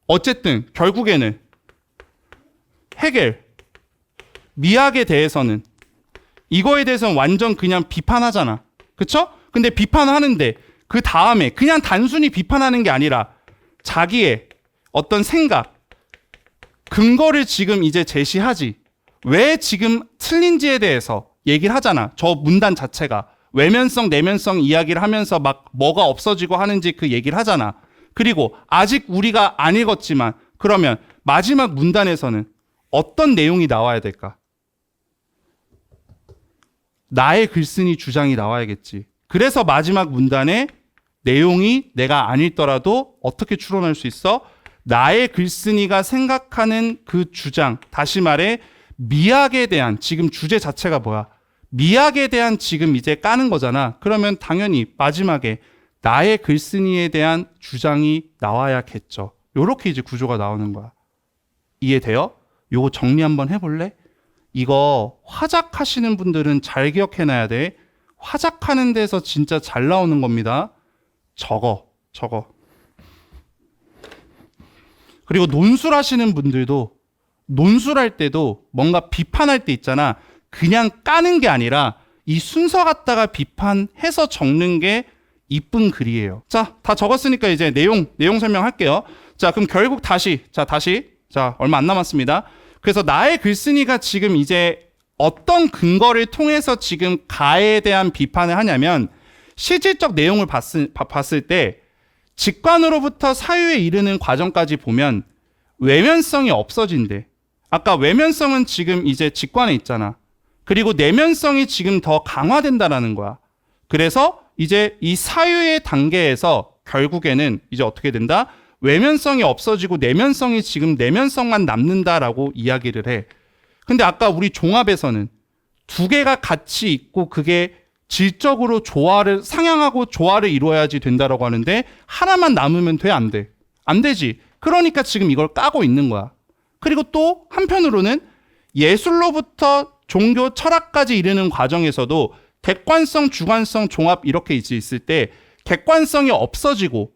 어쨌든 결국에는 헤겔 미학에 대해서는 이거에 대해서는 완전 그냥 비판하잖아. 그쵸? 근데 비판하는데 그 다음에 그냥 단순히 비판하는 게 아니라 자기의 어떤 생각, 근거를 지금 이제 제시하지. 왜 지금 틀린지에 대해서 얘기를 하잖아. 저 문단 자체가. 외면성, 내면성 이야기를 하면서 막 뭐가 없어지고 하는지 그 얘기를 하잖아. 그리고 아직 우리가 안 읽었지만 그러면 마지막 문단에서는 어떤 내용이 나와야 될까? 나의 글쓴이 주장이 나와야겠지. 그래서 마지막 문단에 내용이 내가 안 읽더라도 어떻게 추론할 수 있어? 나의 글쓴이가 생각하는 그 주장, 다시 말해 미학에 대한 지금 주제 자체가 뭐야? 미학에 대한 지금 이제 까는 거잖아. 그러면 당연히 마지막에 나의 글쓴이에 대한 주장이 나와야겠죠. 요렇게 이제 구조가 나오는 거야. 이해돼요? 요거 정리 한번 해볼래? 이거 화작하시는 분들은 잘 기억해놔야 돼. 화작하는 데서 진짜 잘 나오는 겁니다. 저거. 그리고 논술하시는 분들도 논술할 때도 뭔가 비판할 때 있잖아. 그냥 까는 게 아니라 이 순서 갖다가 비판해서 적는 게 이쁜 글이에요. 자, 다 적었으니까 이제 내용 설명할게요. 자, 그럼 결국 다시. 자, 얼마 안 남았습니다. 그래서 나의 글쓴이가 지금 이제 어떤 근거를 통해서 지금 가에 대한 비판을 하냐면 실질적 내용을 봤을 때 직관으로부터 사유에 이르는 과정까지 보면 외면성이 없어진대. 아까 외면성은 지금 이제 직관에 있잖아. 그리고 내면성이 지금 더 강화된다라는 거야. 그래서 이제 이 사유의 단계에서 결국에는 이제 어떻게 된다? 외면성이 없어지고 내면성이 지금 내면성만 남는다라고 이야기를 해. 근데 아까 우리 종합에서는 두 개가 같이 있고 그게 질적으로 상향하고 조화를 이루어야지 된다라고 하는데 하나만 남으면 돼? 안 돼? 안 되지. 그러니까 지금 이걸 까고 있는 거야. 그리고 또 한편으로는 예술로부터 종교 철학까지 이르는 과정에서도 객관성, 주관성, 종합 이렇게 있을 때 객관성이 없어지고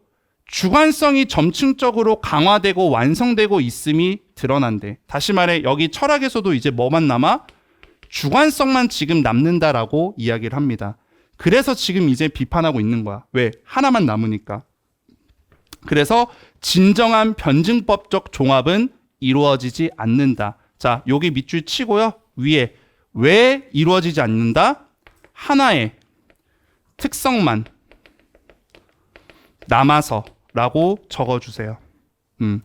주관성이 점층적으로 강화되고 완성되고 있음이 드러난대. 다시 말해 여기 철학에서도 이제 뭐만 남아? 주관성만 지금 남는다라고 이야기를 합니다. 그래서 지금 이제 비판하고 있는 거야. 왜? 하나만 남으니까. 그래서 진정한 변증법적 종합은 이루어지지 않는다. 자, 여기 밑줄 치고요. 위에 왜 이루어지지 않는다? 하나의 특성만 남아서 라고 적어주세요.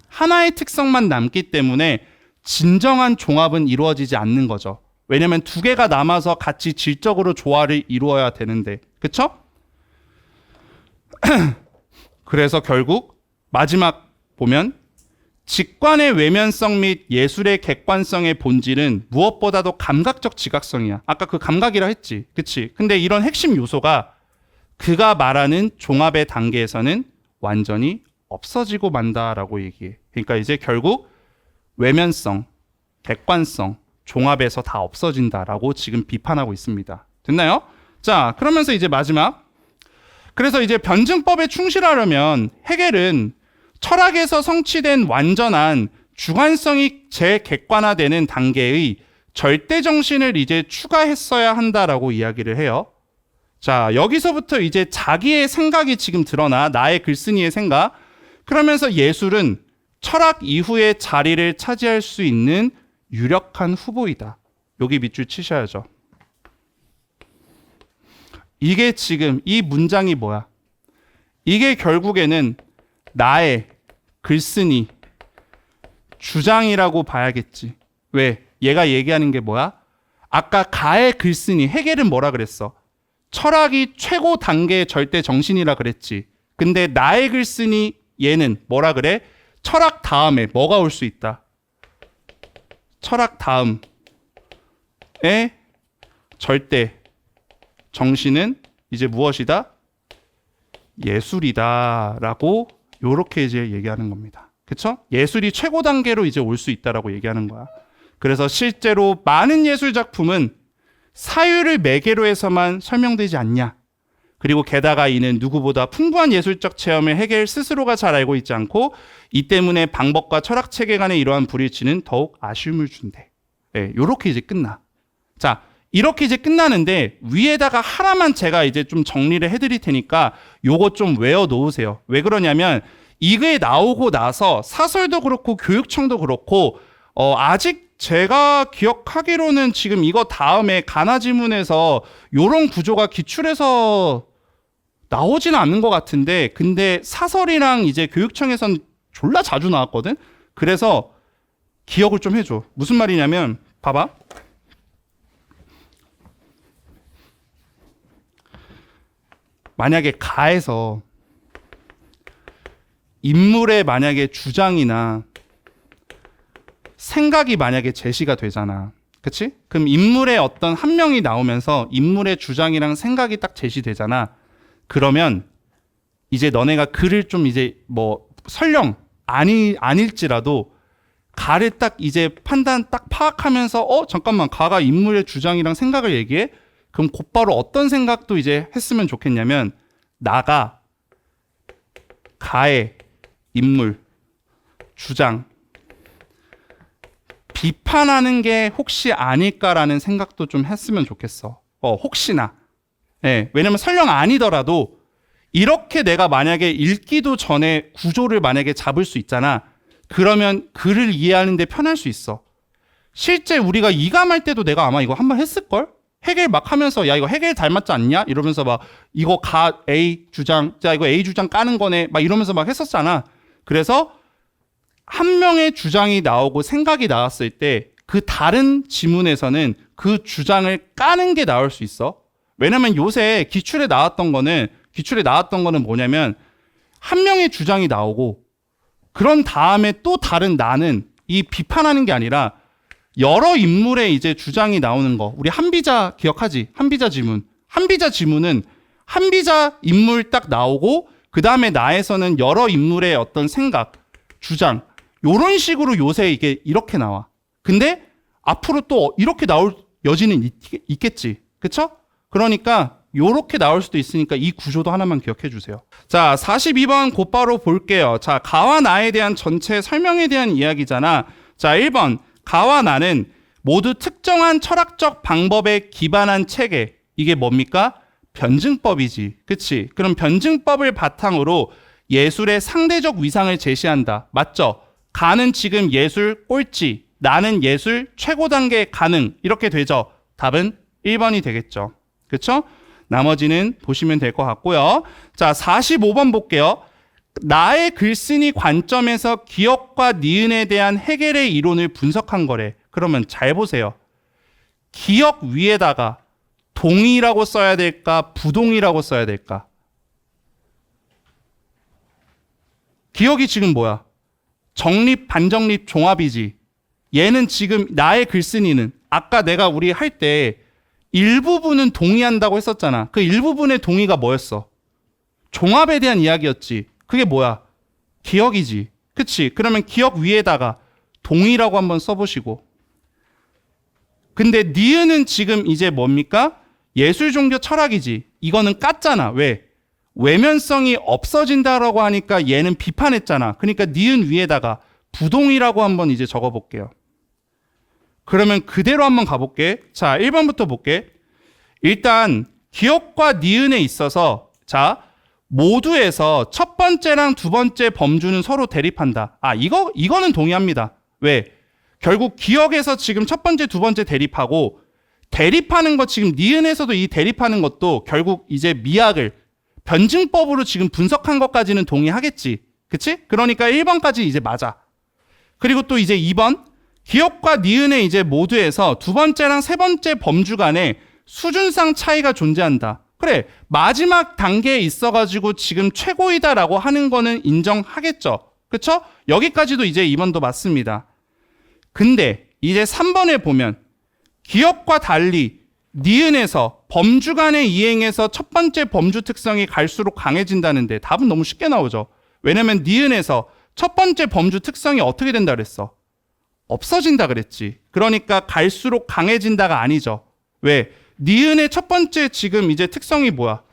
하나의 특성만 남기 때문에 진정한 종합은 이루어지지 않는 거죠. 왜냐면 두 개가 남아서 같이 질적으로 조화를 이루어야 되는데. 그쵸? 그래서 결국 마지막 보면 직관의 외면성 및 예술의 객관성의 본질은 무엇보다도 감각적 지각성이야. 아까 그 감각이라 했지. 그치? 근데 이런 핵심 요소가 그가 말하는 종합의 단계에서는 완전히 없어지고 만다라고 얘기해. 그러니까 이제 결국 외면성, 객관성, 종합에서 다 없어진다라고 지금 비판하고 있습니다. 됐나요? 자, 그러면서 이제 마지막. 그래서 이제 변증법에 충실하려면 헤겔은 철학에서 성취된 완전한 주관성이 재객관화되는 단계의 절대 정신을 이제 추가했어야 한다라고 이야기를 해요. 자, 여기서부터 이제 자기의 생각이 지금 드러나, 나의 글쓴이의 생각. 그러면서 예술은 철학 이후에 자리를 차지할 수 있는 유력한 후보이다. 여기 밑줄 치셔야죠. 이게 지금 이 문장이 뭐야? 이게 결국에는 나의 글쓴이 주장이라고 봐야겠지. 왜? 얘가 얘기하는 게 뭐야? 아까 가의 글쓴이, 헤겔은 뭐라 그랬어? 철학이 최고 단계의 절대 정신이라 그랬지. 근데 나의 글쓴이 얘는 뭐라 그래? 철학 다음에 뭐가 올 수 있다? 철학 다음에 절대 정신은 이제 무엇이다? 예술이다라고 요렇게 이제 얘기하는 겁니다. 그쵸? 예술이 최고 단계로 이제 올 수 있다라고 얘기하는 거야. 그래서 실제로 많은 예술 작품은 사유를 매개로 해서만 설명되지 않냐. 그리고 게다가 이는 누구보다 풍부한 예술적 체험을 헤겔 스스로가 잘 알고 있지 않고 이 때문에 방법과 철학 체계 간의 이러한 불일치는 더욱 아쉬움을 준대. 네, 요렇게 이제 끝나. 자, 이렇게 이제 끝나는데 위에다가 하나만 제가 이제 좀 정리를 해드릴 테니까 요거 좀 외워 놓으세요. 왜 그러냐면 이게 나오고 나서 사설도 그렇고 교육청도 그렇고 아직 제가 기억하기로는 지금 이거 다음에 가나 지문에서 요런 구조가 기출해서 나오지는 않는 것 같은데 근데 사설이랑 이제 교육청에선 졸라 자주 나왔거든. 그래서 기억을 좀 해줘. 무슨 말이냐면 봐봐. 만약에 가에서 인물의 만약에 주장이나 생각이 만약에 제시가 되잖아. 그치? 그럼 인물의 어떤 한 명이 나오면서 인물의 주장이랑 생각이 딱 제시되잖아. 그러면 이제 너네가 글을 좀 이제 뭐 설령 아닐지라도 가를 딱 이제 판단 딱 파악하면서 잠깐만 가가 인물의 주장이랑 생각을 얘기해? 그럼 곧바로 어떤 생각도 이제 했으면 좋겠냐면 나가 가의 인물, 주장 비판하는 게 혹시 아닐까라는 생각도 좀 했으면 좋겠어. 혹시나. 네, 왜냐면 설령 아니더라도 이렇게 내가 만약에 읽기도 전에 구조를 만약에 잡을 수 있잖아. 그러면 글을 이해하는 데 편할 수 있어. 실제 우리가 이감할 때도 내가 아마 이거 한번 했을걸? 헤겔 막 하면서 야 이거 헤겔 닮았지 않냐? 이러면서 막 이거 가 A 주장, 자 이거 A 주장 까는 거네 막 이러면서 막 했었잖아. 그래서 한 명의 주장이 나오고 생각이 나왔을 때 그 다른 지문에서는 그 주장을 까는 게 나올 수 있어. 왜냐면 요새 기출에 나왔던 거는 뭐냐면 한 명의 주장이 나오고 그런 다음에 또 다른 나는 이 비판하는 게 아니라 여러 인물의 이제 주장이 나오는 거. 우리 한비자 기억하지? 한비자 지문. 한비자 지문은 한비자 인물 딱 나오고 그 다음에 나에서는 여러 인물의 어떤 생각, 주장 요런 식으로 요새 이게 이렇게 나와. 근데 앞으로 또 이렇게 나올 여지는 있겠지. 그쵸? 그러니까 요렇게 나올 수도 있으니까 이 구조도 하나만 기억해 주세요. 자, 42번 곧바로 볼게요. 자, 가와 나에 대한 전체 설명에 대한 이야기잖아. 자, 1번. 가와 나는 모두 특정한 철학적 방법에 기반한 체계. 이게 뭡니까? 변증법이지. 그치? 그럼 변증법을 바탕으로 예술의 상대적 위상을 제시한다. 맞죠? 가는 지금 예술 꼴찌, 나는 예술 최고 단계 가능. 이렇게 되죠. 답은 1번이 되겠죠. 그쵸? 나머지는 보시면 될 것 같고요. 자, 45번 볼게요. 나의 글쓴이 관점에서 기억과 니은에 대한 헤겔의 이론을 분석한 거래. 그러면 잘 보세요. 기억 위에다가 동이라고 써야 될까? 부동이라고 써야 될까? 기억이 지금 뭐야? 정립, 반정립, 종합이지. 얘는 지금 나의 글쓴이는 아까 내가 우리 할 때 일부분은 동의한다고 했었잖아. 그 일부분의 동의가 뭐였어? 종합에 대한 이야기였지. 그게 뭐야? 기억이지. 그치? 그러면 기억 위에다가 동의라고 한번 써보시고. 근데 니은은 지금 이제 뭡니까? 예술, 종교, 철학이지. 이거는 깠잖아. 왜? 외면성이 없어진다라고 하니까 얘는 비판했잖아. 그러니까 니은 위에다가 부동이라고 한번 이제 적어볼게요. 그러면 그대로 한번 가볼게. 자, 1번부터 볼게. 일단 기억과 니은에 있어서 자, 모두에서 첫 번째랑 두 번째 범주는 서로 대립한다. 이거는 동의합니다. 왜? 결국 기억에서 지금 첫 번째, 두 번째 대립하고 대립하는 것 지금 니은에서도 이 대립하는 것도 결국 이제 미학을 변증법으로 지금 분석한 것까지는 동의하겠지. 그치? 그러니까 1번까지 이제 맞아. 그리고 또 이제 2번 기억과 니은의 이제 모두에서 두 번째랑 세 번째 범주 간에 수준상 차이가 존재한다. 그래, 마지막 단계에 있어가지고 지금 최고이다라고 하는 거는 인정하겠죠. 그쵸? 여기까지도 이제 2번도 맞습니다. 근데 이제 3번에 보면 기억과 달리 니은에서 범주 간의 이행에서 첫 번째 범주 특성이 갈수록 강해진다는데 답은 너무 쉽게 나오죠. 왜냐면 니은에서 첫 번째 범주 특성이 어떻게 된다 그랬어? 없어진다 그랬지. 그러니까 갈수록 강해진다가 아니죠. 왜? 니은의 첫 번째 지금 이제 특성이 뭐야?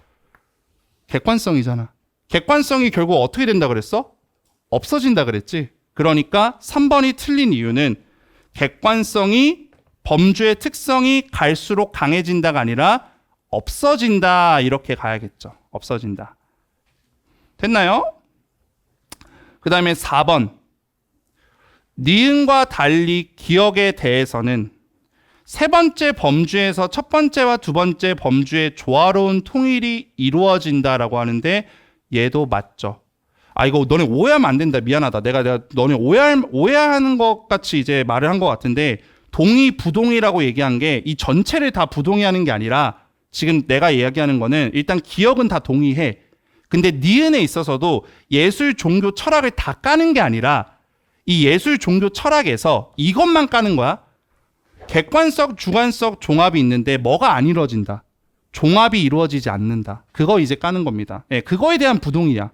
객관성이잖아. 객관성이 결국 어떻게 된다 그랬어? 없어진다 그랬지. 그러니까 3번이 틀린 이유는 객관성이 범주의 특성이 갈수록 강해진다가 아니라 없어진다 이렇게 가야겠죠. 없어진다. 됐나요? 그 다음에 4번 니은과 달리 기억에 대해서는 세 번째 범주에서 첫 번째와 두 번째 범주의 조화로운 통일이 이루어진다라고 하는데 얘도 맞죠. 이거 너네 오해하면 안 된다. 미안하다. 내가 너네 오해하는 것 같이 이제 말을 한 것 같은데 동의, 부동의라고 얘기한 게 이 전체를 다 부동의하는 게 아니라 지금 내가 이야기하는 거는 일단 기억은 다 동의해. 근데 니은에 있어서도 예술, 종교, 철학을 다 까는 게 아니라 이 예술, 종교, 철학에서 이것만 까는 거야. 객관적, 주관적 종합이 있는데 뭐가 안 이루어진다. 종합이 이루어지지 않는다. 그거 이제 까는 겁니다. 예, 그거에 대한 부동의야.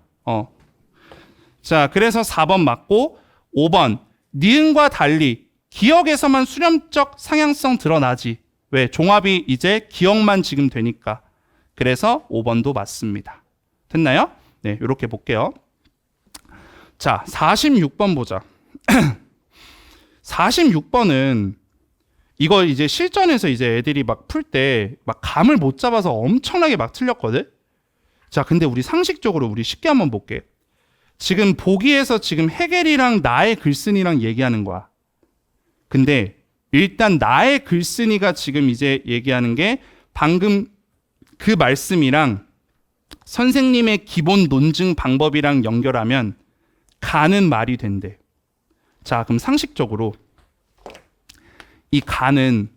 자, 그래서 4번 맞고 5번 니은과 달리 기억에서만 수렴적 상향성 드러나지. 왜? 종합이 이제 기억만 지금 되니까. 그래서 5번도 맞습니다. 됐나요? 네, 이렇게 볼게요. 자, 46번 보자. 46번은 이거 이제 실전에서 이제 애들이 막 풀 때 막 감을 못 잡아서 엄청나게 막 틀렸거든? 자, 근데 우리 상식적으로 우리 쉽게 한번 볼게. 지금 보기에서 지금 해겔이랑 나의 글쓴이랑 얘기하는 거야. 근데 일단 나의 글쓴이가 지금 이제 얘기하는 게 방금 그 말씀이랑 선생님의 기본 논증 방법이랑 연결하면 가는 말이 된대. 자, 그럼 상식적으로 이 가는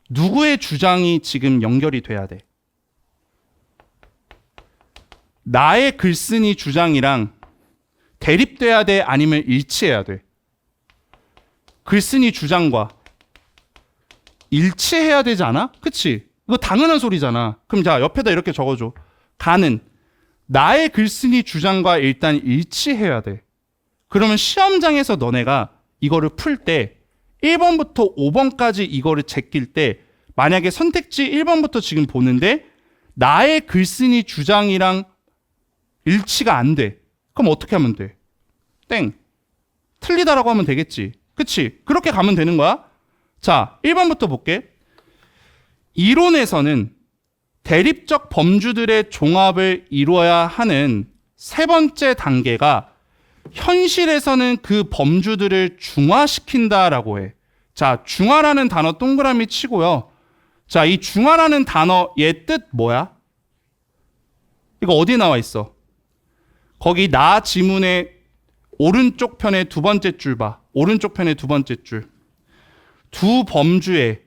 누구의 주장이 지금 연결이 돼야 돼? 나의 글쓴이 주장이랑 대립돼야 돼? 아니면 일치해야 돼? 글쓴이 주장과 일치해야 되지 않아? 그치? 이거 당연한 소리잖아. 그럼 자, 옆에다 이렇게 적어줘. 가는 나의 글쓴이 주장과 일단 일치해야 돼. 그러면 시험장에서 너네가 이거를 풀 때 1번부터 5번까지 이거를 제낄 때 만약에 선택지 1번부터 지금 보는데 나의 글쓴이 주장이랑 일치가 안 돼. 그럼 어떻게 하면 돼? 땡. 틀리다라고 하면 되겠지. 그치? 그렇게 가면 되는 거야. 자, 1번부터 볼게. 이론에서는 대립적 범주들의 종합을 이루어야 하는 세 번째 단계가 현실에서는 그 범주들을 중화시킨다라고 해. 자, 중화라는 단어 동그라미 치고요. 자, 이 중화라는 단어 얘 뜻 뭐야? 이거 어디에 나와 있어? 거기 나 지문의 오른쪽 편의 두 번째 줄 봐. 오른쪽 편의 두 번째 줄. 두 범주의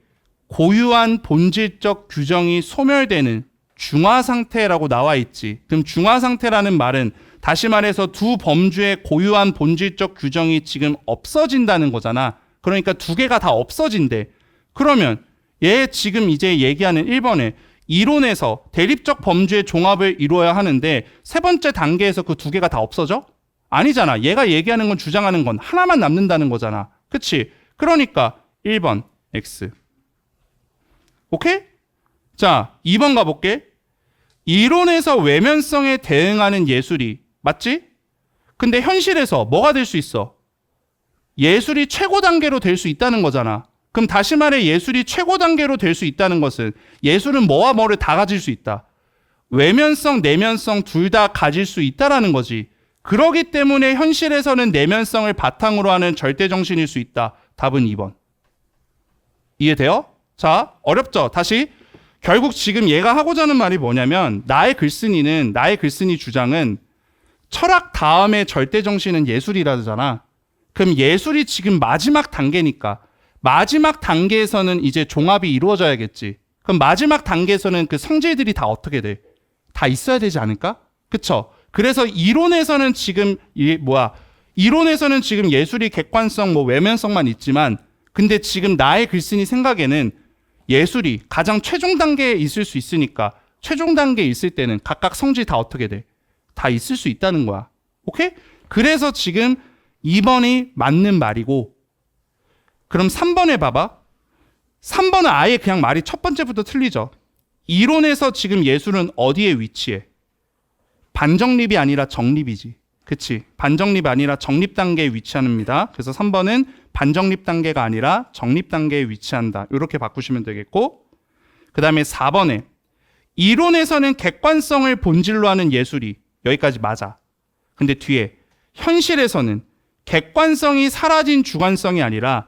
고유한 본질적 규정이 소멸되는 중화 상태라고 나와 있지. 그럼 중화 상태라는 말은 다시 말해서 두 범주의 고유한 본질적 규정이 지금 없어진다는 거잖아. 그러니까 두 개가 다 없어진대. 그러면 얘 지금 이제 얘기하는 1번에 이론에서 대립적 범주의 종합을 이루어야 하는데 세 번째 단계에서 그 두 개가 다 없어져? 아니잖아. 얘가 얘기하는 건 주장하는 건 하나만 남는다는 거잖아. 그치? 그러니까 1번 X. 오케이? 자, 2번 가볼게. 이론에서 외면성에 대응하는 예술이 맞지? 근데 현실에서 뭐가 될 수 있어? 예술이 최고 단계로 될 수 있다는 거잖아. 그럼 다시 말해 예술이 최고 단계로 될 수 있다는 것은 예술은 뭐와 뭐를 다 가질 수 있다. 외면성, 내면성 둘 다 가질 수 있다라는 거지. 그러기 때문에 현실에서는 내면성을 바탕으로 하는 절대정신일 수 있다. 답은 2번. 이해돼요? 자, 어렵죠? 다시. 결국 지금 얘가 하고자 하는 말이 뭐냐면 나의 글쓴이 주장은 철학 다음에 절대정신은 예술이라잖아. 그럼 예술이 지금 마지막 단계니까 마지막 단계에서는 이제 종합이 이루어져야겠지. 그럼 마지막 단계에서는 그 성질들이 다 어떻게 돼? 다 있어야 되지 않을까? 그쵸? 그래서 이론에서는 지금 예술이 객관성, 외면성만 있지만 근데 지금 나의 글쓴이 생각에는 예술이 가장 최종 단계에 있을 수 있으니까 최종 단계에 있을 때는 각각 성질 다 어떻게 돼? 다 있을 수 있다는 거야. 오케이? 그래서 지금 2번이 맞는 말이고 그럼 3번에 봐봐. 3번은 아예 그냥 말이 첫 번째부터 틀리죠. 이론에서 지금 예술은 어디에 위치해? 반정립이 아니라 정립이지. 그치? 반정립 아니라 정립 단계에 위치합니다. 그래서 3번은 반정립 단계가 아니라 정립 단계에 위치한다. 이렇게 바꾸시면 되겠고 그 다음에 4번에 이론에서는 객관성을 본질로 하는 예술이 여기까지 맞아. 근데 뒤에 현실에서는 객관성이 사라진 주관성이 아니라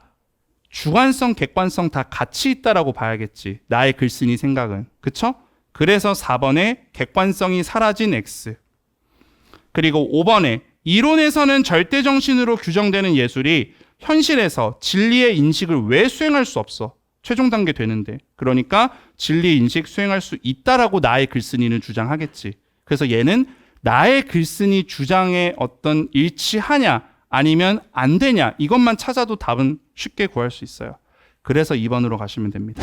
주관성, 객관성 다 같이 있다라고 봐야겠지. 나의 글쓴이 생각은. 그쵸? 그래서 4번에 객관성이 사라진 X. 그리고 5번에 이론에서는 절대정신으로 규정되는 예술이 현실에서 진리의 인식을 왜 수행할 수 없어? 최종 단계 되는데. 그러니까 진리 인식 수행할 수 있다라고 나의 글쓴이는 주장하겠지. 그래서 얘는 나의 글쓴이 주장에 어떤 일치하냐 아니면 안 되냐 이것만 찾아도 답은 쉽게 구할 수 있어요. 그래서 2번으로 가시면 됩니다.